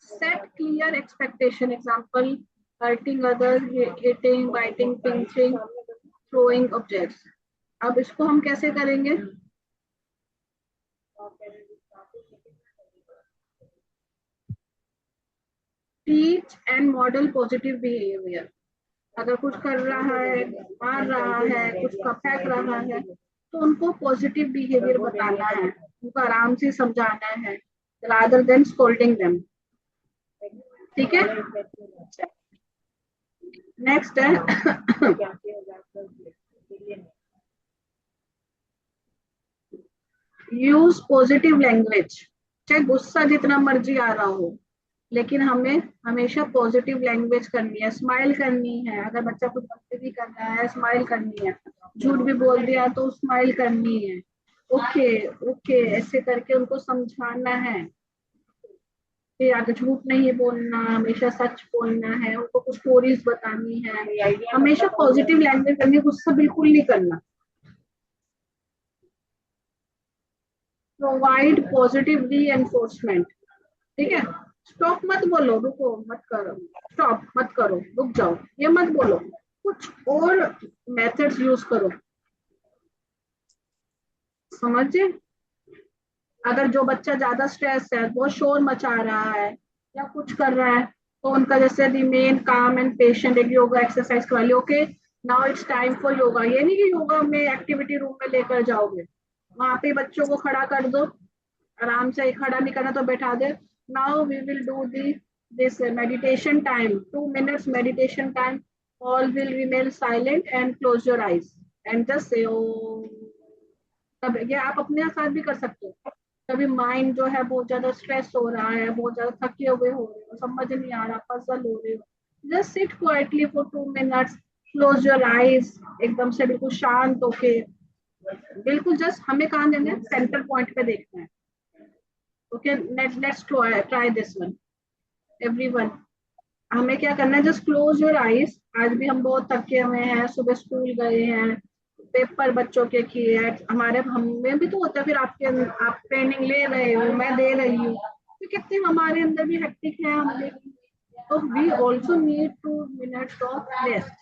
Set clear expectation, example hurting other, hitting, biting, pinching, throwing objects. अब इसको हम कैसे करेंगे? Teach and model positive behaviour. अगर कुछ कर रहा है, मार रहा है, कुछ का फेंक रहा है, तो उनको पॉजिटिव बिहेवियर बताना है, उनको आराम से समझाना है, रादर देन स्कोल्डिंग देम। ठीक है? नेक्स्ट है यूज पॉजिटिव लैंग्वेज। चाहे गुस्सा जितना मर्जी आ रहा हो, लेकिन हमें हमेशा पॉजिटिव लैंग्वेज करनी है, स्माइल करनी है। अगर बच्चा कुछ बदतमीजी कर रहा है, स्माइल करनी है। झूठ भी बोल दिया तो स्माइल करनी है। ओके ओके ऐसे करके उनको समझाना है कि आगे झूठ नहीं बोलना, हमेशा सच बोलना है, उनको कुछ स्टोरीज बतानी है, हमेशा पॉजिटिव लैंग्वेज करनी है, गुस्सा बिल्कुल नहीं करना। प्रोवाइड पॉजिटिव री एनफोर्समेंट। ठीक है? स्टॉप मत बोलो, रुको मत करो, स्टॉप मत करो, रुक जाओ, ये मत बोलो, कुछ और मेथड्स यूज करो। समझे? अगर जो बच्चा ज्यादा स्ट्रेस है, वो शोर मचा रहा है या कुछ कर रहा है, तो उनका जैसे रिमेन काम एंड पेशेंट, एक योगा एक्सरसाइज करवा लियो। Okay now it's time for yoga. ये नहीं कि योगा में एक्टिविटी रूम में लेकर जाओगे, वहां पे बच्चों को खड़ा कर दो, आराम से, खड़ा नहीं करना तो बैठा दे। Now we will do the this meditation time, 2 minutes meditation time. All will remain silent and close your eyes and just say ओ। तब ये आप अपने साथ भी कर सकते हो। कभी माइंड जो है बहुत ज्यादा स्ट्रेस हो रहा है, बहुत ज्यादा थके हुए हो रहे हो, समझ नहीं आ रहा, पजल हो रहे हो, just sit quietly for 2 minutes, close your eyes, एकदम से बिल्कुल शांत होके, बिल्कुल जस्ट हमें कहाँ देना है, सेंटर पॉइंट पे देखना है। Okay let's try this one everyone. हमें क्या करना है, जस्ट क्लोज योर आईज। आज भी हम बहुत थके हुए हैं, सुबह स्कूल गए हैं, पेपर बच्चों के किए हैं, हमारे हमें भी तो होता है, फिर आपके आप ट्रेनिंग ले रहे हो, मैं दे रही हूँ, तो कितने हमारे अंदर भी हेक्टिक है हमें, तो we also need 2 minutes of rest.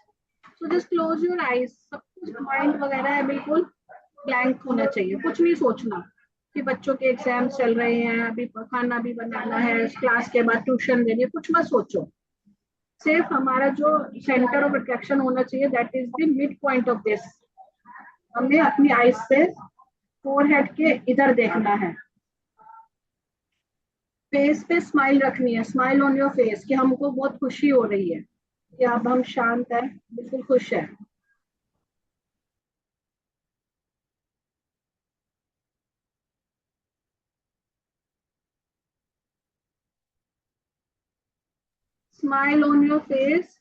So just close your eyes, सब कुछ माइंड वगैरह है बिल्कुल ब्लैंक होना चाहिए, कुछ नहीं सोचना कि बच्चों के एग्जाम चल रहे हैं, अभी खाना भी बनाना है, क्लास के बाद ट्यूशन देनी है, कुछ मत सोचो। सिर्फ हमारा जो सेंटर ऑफ अट्रैक्शन होना चाहिए, that is the mid point of this. हमें अपनी आईज से फोरहेड के इधर देखना है, फेस पे स्माइल रखनी है, स्माइल ऑन योर फेस, कि हमको बहुत खुशी हो रही है कि अब हम शांत है, बिल्कुल खुश है। स्माइल ऑन योर फेस,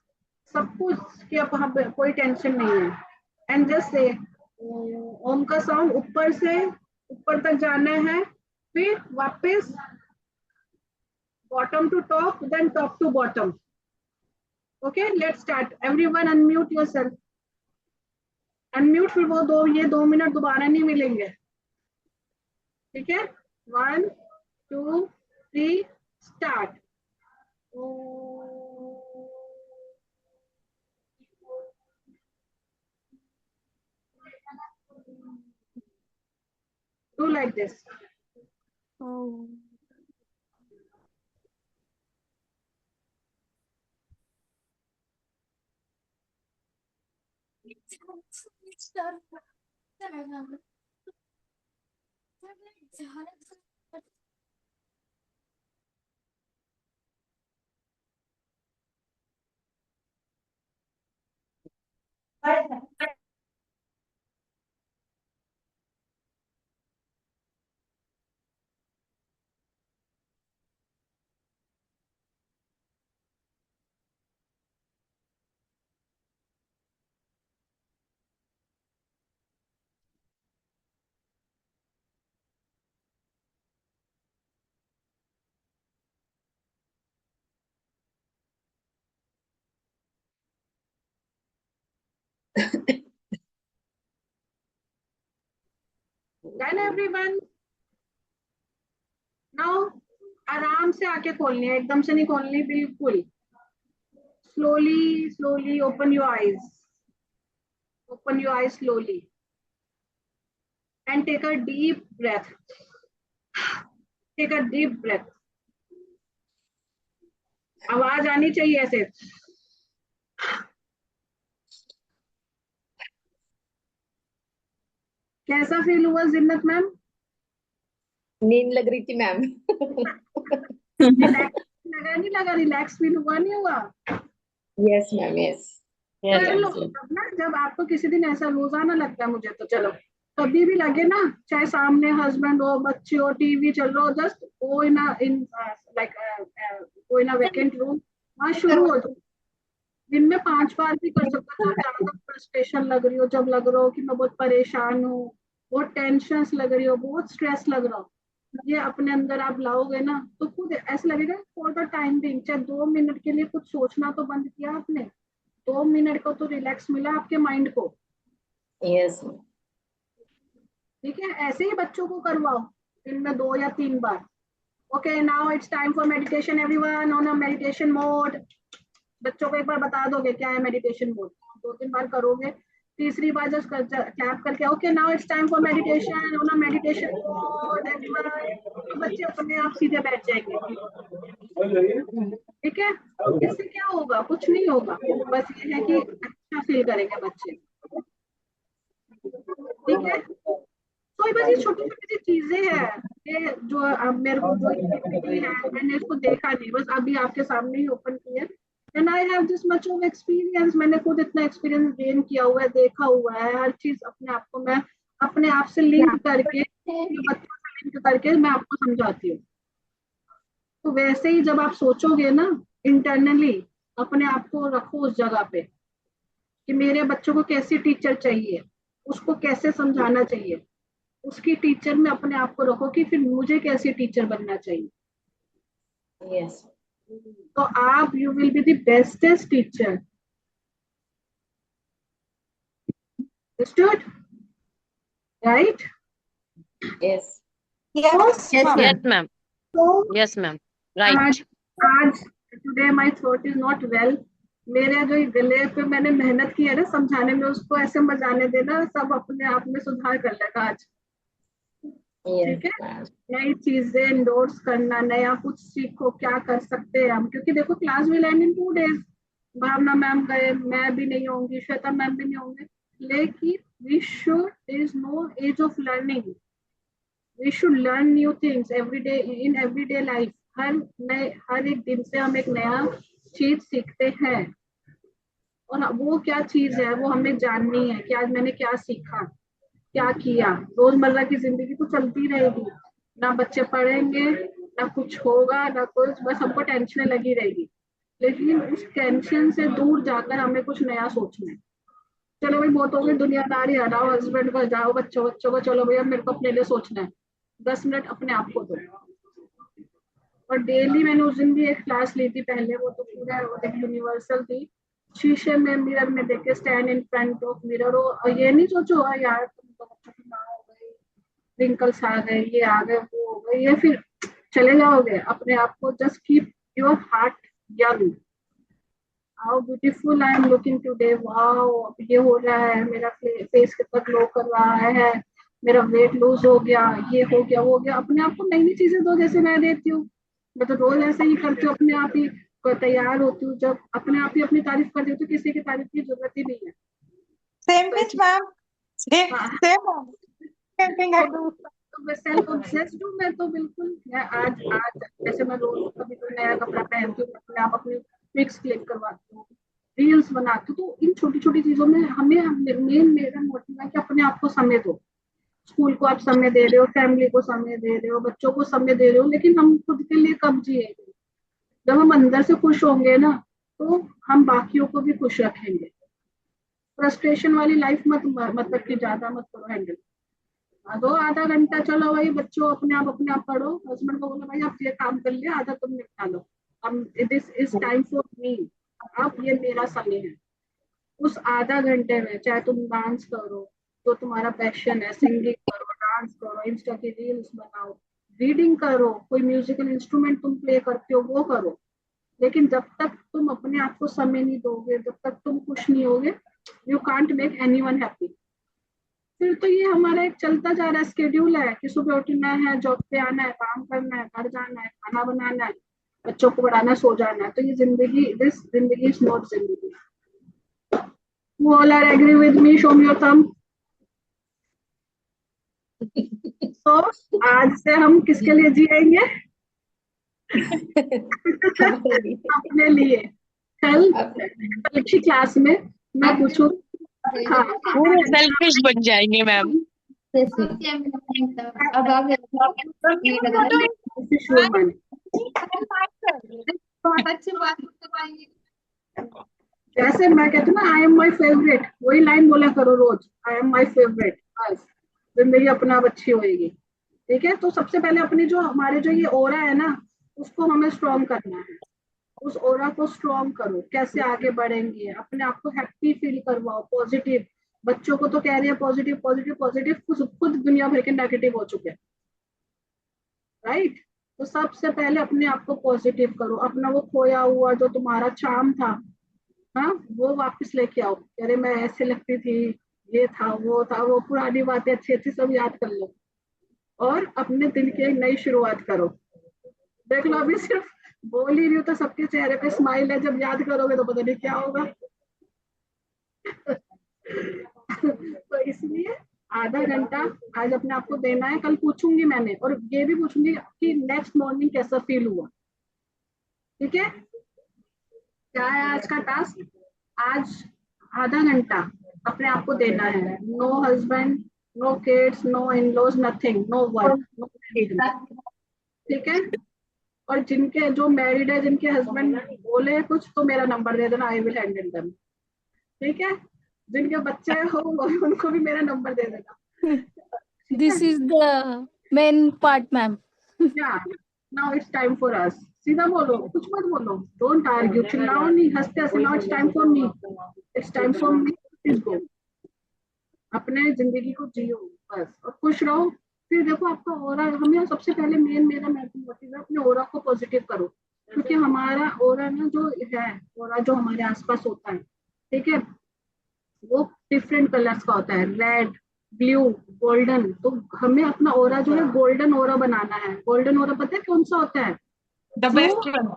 सब कुछ कि अब हम कोई टेंशन नहीं है। एंड जस्ट से ओम का साउंड ऊपर से ऊपर तक जाना है, फिर वापस bottom to top, then top to bottom. Okay, let's start. Everyone unmute yourself. Unmute, फिर वो ये 2 मिनट दोबारा नहीं मिलेंगे। ठीक है? 1 2 3 start. Do like this. Done everyone? Now आराम से आके खोलनी है, एकदम से नहीं खोलनी, बिल्कुल slowly slowly open your eyes, open your eyes slowly and take a deep breath, take a deep breath. आवाज आनी चाहिए ऐसे. कैसा फील हुआ जिन्नत मैम? नींद लग रही थी मैम. लगा नहीं लगा? रिलैक्स फील हुआ नहीं हुआ? Yes ma'am, yes. कर लो. अब ना जब आपको किसी दिन ऐसा रोजाना लगता है मुझे तो चलो कभी भी लगे ना, चाहे सामने हस्बैंड हो, बच्चे हो, टीवी चल रहा हो, just go in like go in vacant room, वहां शुरू हो जाओ. दिन में 5 बार भी कर सकते हो. ज्यादा फ्रस्ट्रेशन लग रही हो, जब लग रहा हो कि मैं बहुत परेशान हूँ, बहुत टेंशन लग रही हो, बहुत स्ट्रेस लग रहा हो, ये अपने अंदर आप लाओगे ना तो खुद ऐसा लगेगा फॉर द टाइम बिंग, चाहे 2 मिनट के लिए कुछ सोचना तो बंद किया आपने, 2 मिनट को तो रिलैक्स मिला आपके माइंड को. यस. ठीक है, ऐसे ही बच्चों को करवाओ दिन में 2 या 3 बार. Okay, now it's time for meditation everyone on a meditation mode. बच्चों को एक बार बता दोगे क्या है मेडिटेशन मोड, 2-3 बार करोगे, तीसरी बार जस्ट क्लैप करके okay now it's time for meditation on a meditation mode everyone. बच्चे अपने आप सीधे बैठ जाएंगे. ठीक है, इससे क्या होगा? कुछ नहीं होगा, बस ये है कि अच्छा फील करेंगे बच्चे. ठीक है, तो बस ये छोटी छोटी सी चीजें हैं ये जो अब मेरे को जो एक्टिविटी है मैंने इसको देखा नहीं, बस अभी आपके सामने ही ओपन किया. And I have this much of experience, मैंने खुद इतना एक्सपीरियंस गेन किया हुआ है, देखा हुआ है हर चीज अपने आप को, मैं अपने आप से लिंक करके बच्चों से लिंक करके मैं आपको समझाती हूँ. तो वैसे ही जब आप सोचोगे ना इंटरनली, अपने आप को रखो उस जगह पे कि मेरे बच्चों को कैसी टीचर चाहिए, उसको कैसे समझाना चाहिए, उसकी टीचर में अपने आप को रखो कि फिर मुझे कैसी टीचर बनना चाहिए. यस. तो आप you will be the bestest teacher. Understood? Right? Yes. Yes, Yes, ma'am. Yes, ma'am. So Yes, ma'am. Right. आज today my throat is not well. मेरे जो गले पे मैंने मेहनत की है ना समझाने में, उसको ऐसे मजाने देना, सब अपने आप में सुधार कर लेगा आज. ठीक है, यस. नई चीजें नोट्स करना, नया कुछ सीखो, क्या कर सकते हैं हम, क्योंकि देखो class will end in 2 days. Bhavana ma'am गए, मैं भी नहीं होंगी, श्वेता मैम भी नहीं होंगे, लेकिन we should, there is no age of learning. We should learn new things every day in everyday life. हर एक दिन से हम एक नया चीज सीखते हैं, और वो क्या चीज है वो हमें जाननी है कि आज मैंने क्या सीखा, क्या किया. रोजमर्रा की जिंदगी तो चलती रहेगी, ना बच्चे पढ़ेंगे, ना कुछ होगा, ना कुछ, बस हमको टेंशन लगी रहेगी. लेकिन उस टेंशन से दूर जाकर हमें कुछ नया सोचना है. चलो भाई बहुत हो गई दुनियादारी, हटाओ, हस्बैंड को जाओ, बच्चों बच्चों को, चलो भैया मेरे को अपने लिए सोचना है. 10 मिनट अपने आप को दो. और डेली मैंने उस दिन भी एक क्लास ली थी पहले, वो तो पूरा यूनिवर्सल थी. शीशे में मिरर में देखे, stand in front of mirror, और ये नहीं सोचो यार तुम तो बच्चों की माँ हो गई, रिंकल्स आ गए, ये आ गए, वो हो गए, ये फिर चले जाओगे. अपने आप को just keep your heart young. How beautiful I am looking today, wow ये हो रहा है, मेरा फेस कितना ग्लो कर रहा है, मेरा वेट लूज हो गया, ये हो गया, वो हो गया. अपने आप को नई नई चीजें दो, जैसे मैं देती हूँ. मैं तो रोज ऐसे ही करती हूँ, अपने आप ही तैयार होती हूँ, जब अपने आप ही अपनी तारीफ कर देती हूँ, किसी की तारीफ की जरूरत ही नहीं है. Same pinch, ma'am. Same, हाँ, same, ma'am. Same thing I do. तो मैं सेल्फ ऑब्सेस्ड हूँ. मैं तो बिल्कुल, मैं आज आज जैसे मैं रोज कभी कोई नया कपड़ा पहनती हूँ, अपने आप अपनी पिक्स क्लिक करवाती हूँ, रील्स बनाते हो, तो इन छोटी छोटी चीजों में हमें मेन मेरा मोटिव है कि अपने आप को समय दो। स्कूल को आप समय दे रहे हो, फैमिली को समय दे रहे हो, बच्चों को समय दे रहे हो, लेकिन हम खुद के लिए कब जिएंगे? जब हम अंदर से खुश होंगे ना, तो हम बाकियों को भी खुश रखेंगे। फ्रस्ट्रेशन वाली लाइफ मतलब कि ज्यादा मत करो हैंडल। दो आधा घंटा, चलो भाई बच्चों अपने आप पढ़ो, हस्बैंड को बोलो भाई आप ये काम कर लिया, आधा तुम निपटा लो, अब this is time for me, अब ये मेरा समय है। उस आधा घंटे में चाहे तुम डांस करो, जो तुम्हारा पैशन है, सिंगिंग करो, डांस करो, इंस्टा की रील्स बनाओ, रीडिंग करो, कोई म्यूजिकल इंस्ट्रूमेंट तुम प्ले करते हो वो करो। लेकिन जब तक तुम अपने आप को समय नहीं दोगे, जब तक तुम खुश नहीं होगे, you can't make anyone happy. फिर तो ये हमारा एक चलता जा रहा है स्केड्यूल है कि सुबह उठना है, जॉब पे आना है, काम करना है, घर जाना है, खाना बनाना है, बच्चों को पढ़ाना, सो जाना है। तो ये जिंदगी इज नॉट जिंदगी। You all are agree with me? Show me your thumb. तो आज से हम किसके लिए जिएंगे? अपने लिए। कल की क्लास में मैं पूछूं, हाँ पूरे सेल्फिश बन जाएंगे मैम। अब आप बहुत अच्छी बात बताएंगे। जैसे मैं कहती हूँ ना, आई एम माई फेवरेट, वही लाइन बोला करो रोज, आई एम माई फेवरेट, बस जिंदगी अपना आप अच्छी होएगी। ठीक है, तो सबसे पहले अपनी जो हमारे जो ये ओरा है ना, उसको हमें स्ट्रॉन्ग करना है। उस ओरा को स्ट्रॉन्ग करो। कैसे आगे बढ़ेंगे? अपने आप को हैप्पी फील करवाओ, पॉजिटिव। बच्चों को तो कह रही है पॉजिटिव पॉजिटिव पॉजिटिव, खुद दुनिया भर के नेगेटिव हो चुके हैं, राइट? तो सबसे पहले अपने आप को पॉजिटिव करो। अपना वो खोया हुआ जो तुम्हारा चार्म था, हाँ, वो वापस लेके आओ। अरे मैं ऐसे लगती थी, ये था, वो पुरानी बातें अच्छी अच्छी सब याद कर लो और अपने दिन की एक नई शुरुआत करो। देख लो, अभी सिर्फ बोल ही रही हूँ तो सबके चेहरे पे स्माइल है, जब याद करोगे तो पता नहीं क्या होगा। तो इसलिए आधा घंटा आज अपने आप को देना है। कल पूछूंगी मैंने, और ये भी पूछूंगी कि नेक्स्ट मॉर्निंग कैसा फील हुआ। ठीक है, क्या है आज का टास्क? आज आधा घंटा अपने आप को देना है। No husband, no kids, no in laws, nothing, no work, no. ठीक है, और जिनके जो मैरिड है, जिनके हस्बैंड बोले कुछ तो मेरा नंबर दे देना, आई विल हैंडल देम। ठीक है, जिनके बच्चे हो उनको भी मेरा नंबर दे देना। This is the main part, ma'am. Yeah, now it's time for us. सीधा बोलो, कुछ मत बोलो, डोंट आर्ग्यू, चिल्लाओ नहीं, हंसते हंसते। Now it's time for me, it's time for me, please go. अपने जिंदगी को जियो बस, और खुश रहो। फिर देखो आपका ओरा, हमें सबसे पहले मेरा मोटिव है, अपने ओरा को पॉजिटिव करो। क्योंकि हमारा ओरा ना जो है, ओरा जो हमारे आसपास होता है, ठीक है, वो डिफरेंट कलर्स का होता है, रेड, ब्लू, गोल्डन। तो हमें अपना ओरा जो है गोल्डन ओरा बनाना है। गोल्डन ओरा पता है कौन सा होता है? The best friend.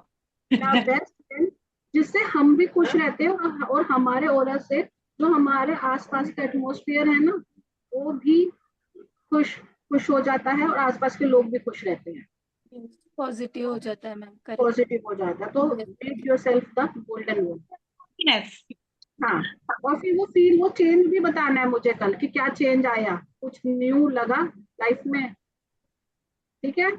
Best friend, जिससे हम भी खुश रहते हैं, और हमारे ओरा से जो हमारे आसपास का एटमॉस्फेयर है ना, वो भी खुश हो जाता है, और आसपास के लोग भी खुश रहते हैं, पॉजिटिव हो जाता है मैम। करेक्ट। पॉजिटिव हो जाता है। तो make yourself the golden one. हाँ, और फिर वो चेंज भी बताना है मुझे कल कि क्या चेंज आया, कुछ न्यू लगा लाइफ में। ठीक है,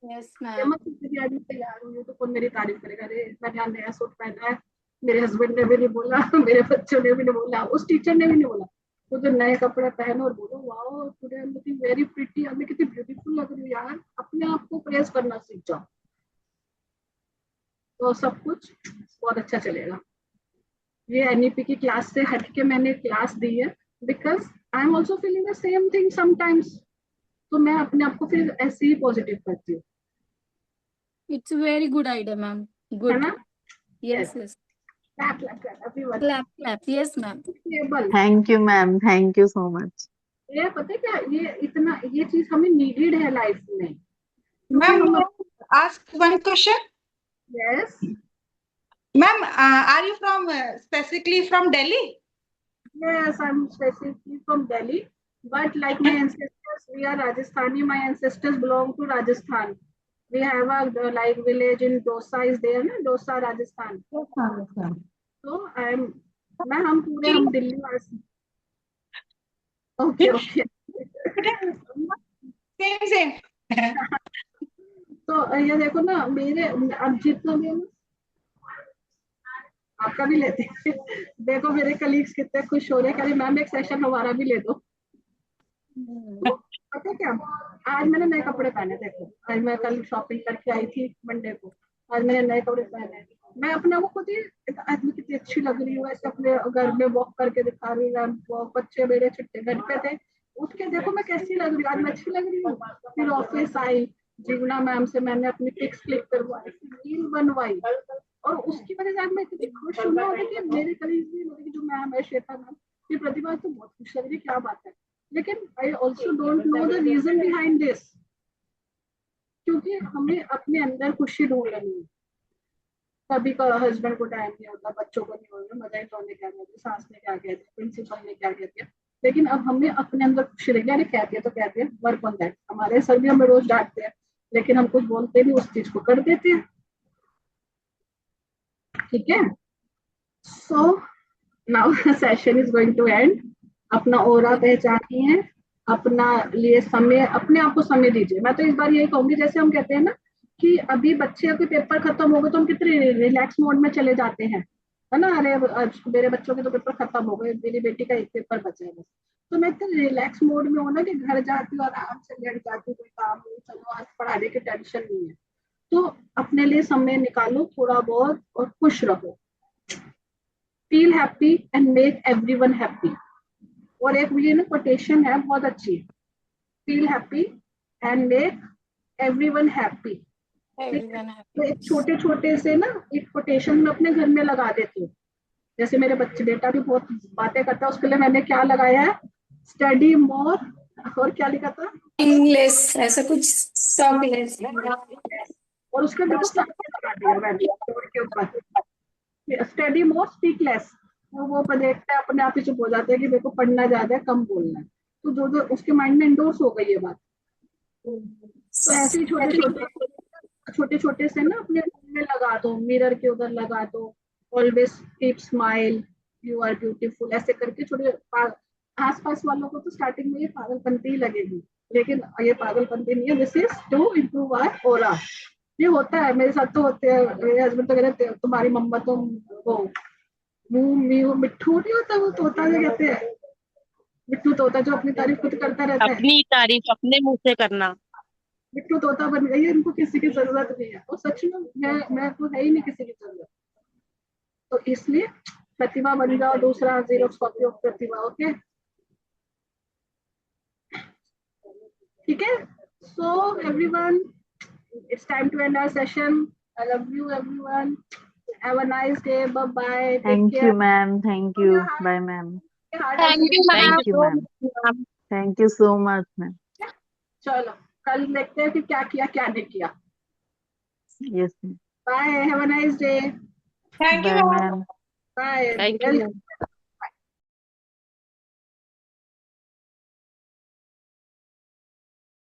यस ये मैम। मत सोचिए आज मैं तैयार हुई हूँ तो कौन मेरी तारीफ करेगा, अरे मैंने आज नया सूट पहना है, मेरे हस्बैंड ने भी नहीं बोला, मेरे बच्चों ने भी नहीं बोला, उस टीचर ने भी नहीं बोला। तो जो नए कपड़े पहनो और बोलो wow today I am looking very pretty, अब मैं कितनी ब्यूटीफुल लग रही हूँ यार। अपने आप को प्रेस करना सीख जाओ, तो सब कुछ बहुत अच्छा चलेगा। ये एनईपी की क्लास से हटके मैंने क्लास दी है, because I am also feeling the same thing sometimes. तो मैं अपने आप को फिर ऐसे ही पॉजिटिव करती हूँ, it's very good idea ma'am. है गुड। ना? Yes yes. Clap, clap, clap, everyone. Clap clap. Yes ma'am. Stable. Thank you, ma'am. Thank you so much. ये पता है क्या, ये चीज हमें नीडेड है लाइफ में। Ma'am, ask one question. Yes, Ma'am, are you from specifically from Delhi? yes, I'm specifically from Delhi, but like my ancestors, we are Rajasthani. My ancestors belong to Rajasthan. We have a like village in Dosa is there, na? Dosa, Rajasthan. तो आई एम मैं हम दिल्ली वासी। Okay okay. Same same. तो ये देखो ना मेरे, अब जितना भी आपका भी लेते हैं। देखो मेरे कलीग्स कितने खुश हो रहे हैं, कह रहे मैम एक सेशन हमारा भी ले दो। तो पता क्या, आज मैंने नए कपड़े पहने, देखो आज मैं कल शॉपिंग करके आई थी मंडे को, आज मैंने नए कपड़े पहने। मैं अपने को खुद ही आज मैं कितनी अच्छी लग रही हूँ, ऐसे अपने घर में वॉक करके दिखा रही हूँ। बच्चे मेरे छुट्टे घर पे थे, उठ के देखो मैं कैसी लग रही हूँ, आज मैं अच्छी लग रही हूँ। फिर ऑफिस आई, जीवना मैम से मैंने अपनी पिक्स क्लिक करवाई, रील बनवाई, और उसकी वजह से आज मैं इतनी खुश हूँ ना कि मेरे कलीग भी, मेरी जो मैम है श्वेता मैम, ये प्रतिभा तो बहुत खुश लग रही है, क्या बात है। लेकिन I also don't know the reason behind this, क्योंकि हमें अपने अंदर खुशी ढूंढनी है। कभी का हस्बैंड को टाइम नहीं होता, बच्चों को नहीं होता, मजा तो ने क्या कहती, सास ने क्या कहती, प्रिंसिपल ने क्या कहती है। लेकिन अब हमें अपने अंदर खुशी रही, अरे कहती है तो कहते हैं, वर्क ऑन दैट। हमारे सर भी हमें रोज डांटते हैं, लेकिन हम कुछ बोलते नहीं, उस चीज को कर देते हैं। ठीक है, so now session is going to end. अपना ओरा पहचानिए, अपना लिए समय, अपने आप को समय दीजिए। मैं तो इस बार यही कहूंगी, जैसे हम कहते हैं ना कि अभी बच्चे के पेपर खत्म हो गए तो हम कितने रिलैक्स मोड में चले जाते हैं, है ना। अरे आज मेरे बच्चों के तो पेपर खत्म हो गए, मेरी बेटी का एक पेपर बचा है बस, तो मैं इतने रिलैक्स मोड में हूँ ना कि घर जाती हूँ आराम से लेट जाती हूँ, कोई काम नहीं, चलो आज पढ़ाने की टेंशन नहीं है। तो अपने लिए समय निकालो थोड़ा बहुत और खुश रहो। Feel happy and make everyone happy. और एक ये ना कोटेशन है बहुत अच्छी, feel happy and make everyone happy. तो एक छोटे छोटे से ना एक कोटेशन में अपने घर में लगा देती हूँ। जैसे मेरे बच्चे, बेटा भी बहुत बातें करता है, उसके लिए मैंने क्या लगाया है, स्टडी मोर, और क्या लिखा था, इंग्लिश ऐसा कुछ सॉन्ग। और उसके बिल्कुल सामने लगा दिया मैंने डोर के ऊपर, स्टडी मोर स्पीक लेस। वो देखता है अपने आप ही चुप हो जाता है कि मेरे को पढ़ना ज्यादा है, कम बोलना है। तो जो जो उसके माइंड में इंडोर्स हो गई ये बात। तो ऐसे ही छोटे छोटे से ना अपने रूम में लगा दो, मिरर के उधर लगा दो, always keep smile, you are beautiful, ऐसे करके छोटे। आस पास वालों को तो स्टार्टिंग में ये पागलपंती ही लगेगी, लेकिन ये पागलपंती नहीं है, this is to improve our aura. ये होता है, मेरे साथ तो होते हैं। मेरे हस्बैंड तो कहते हैं तुम्हारी मम्मा तो वो मुंह मिट्ठू नहीं होता, वो तोता जो कहते हैं, मिट्टू तोता जो अपनी तारीफ खुद करता रहता है, अपनी तारीफ अपने मुंह से करना। मिट्टू तोता बन गई है, इनको किसी की जरूरत नहीं है। और सच में मैं तो है ही नहीं किसी की जरूरत। तो इसलिए प्रतिभा बन जाओ, दूसरा xerox copy of Pratibha. Okay, ठीक है। So everyone, it's time to end our session. I love you everyone. Have a nice day. Bye bye. Take Thank care. you, ma'am. Thank you. Bye, ma'am. Thank you, thank ma'am. You Thank you, ma'am. Ma'am. Thank you so much, ma'am. चलो कल देखते हैं कि क्या किया क्या नहीं किया। Yes, ma'am. Bye. Have a nice day. Thank you, Bye, ma'am. ma'am. Bye. Thank you ma'am.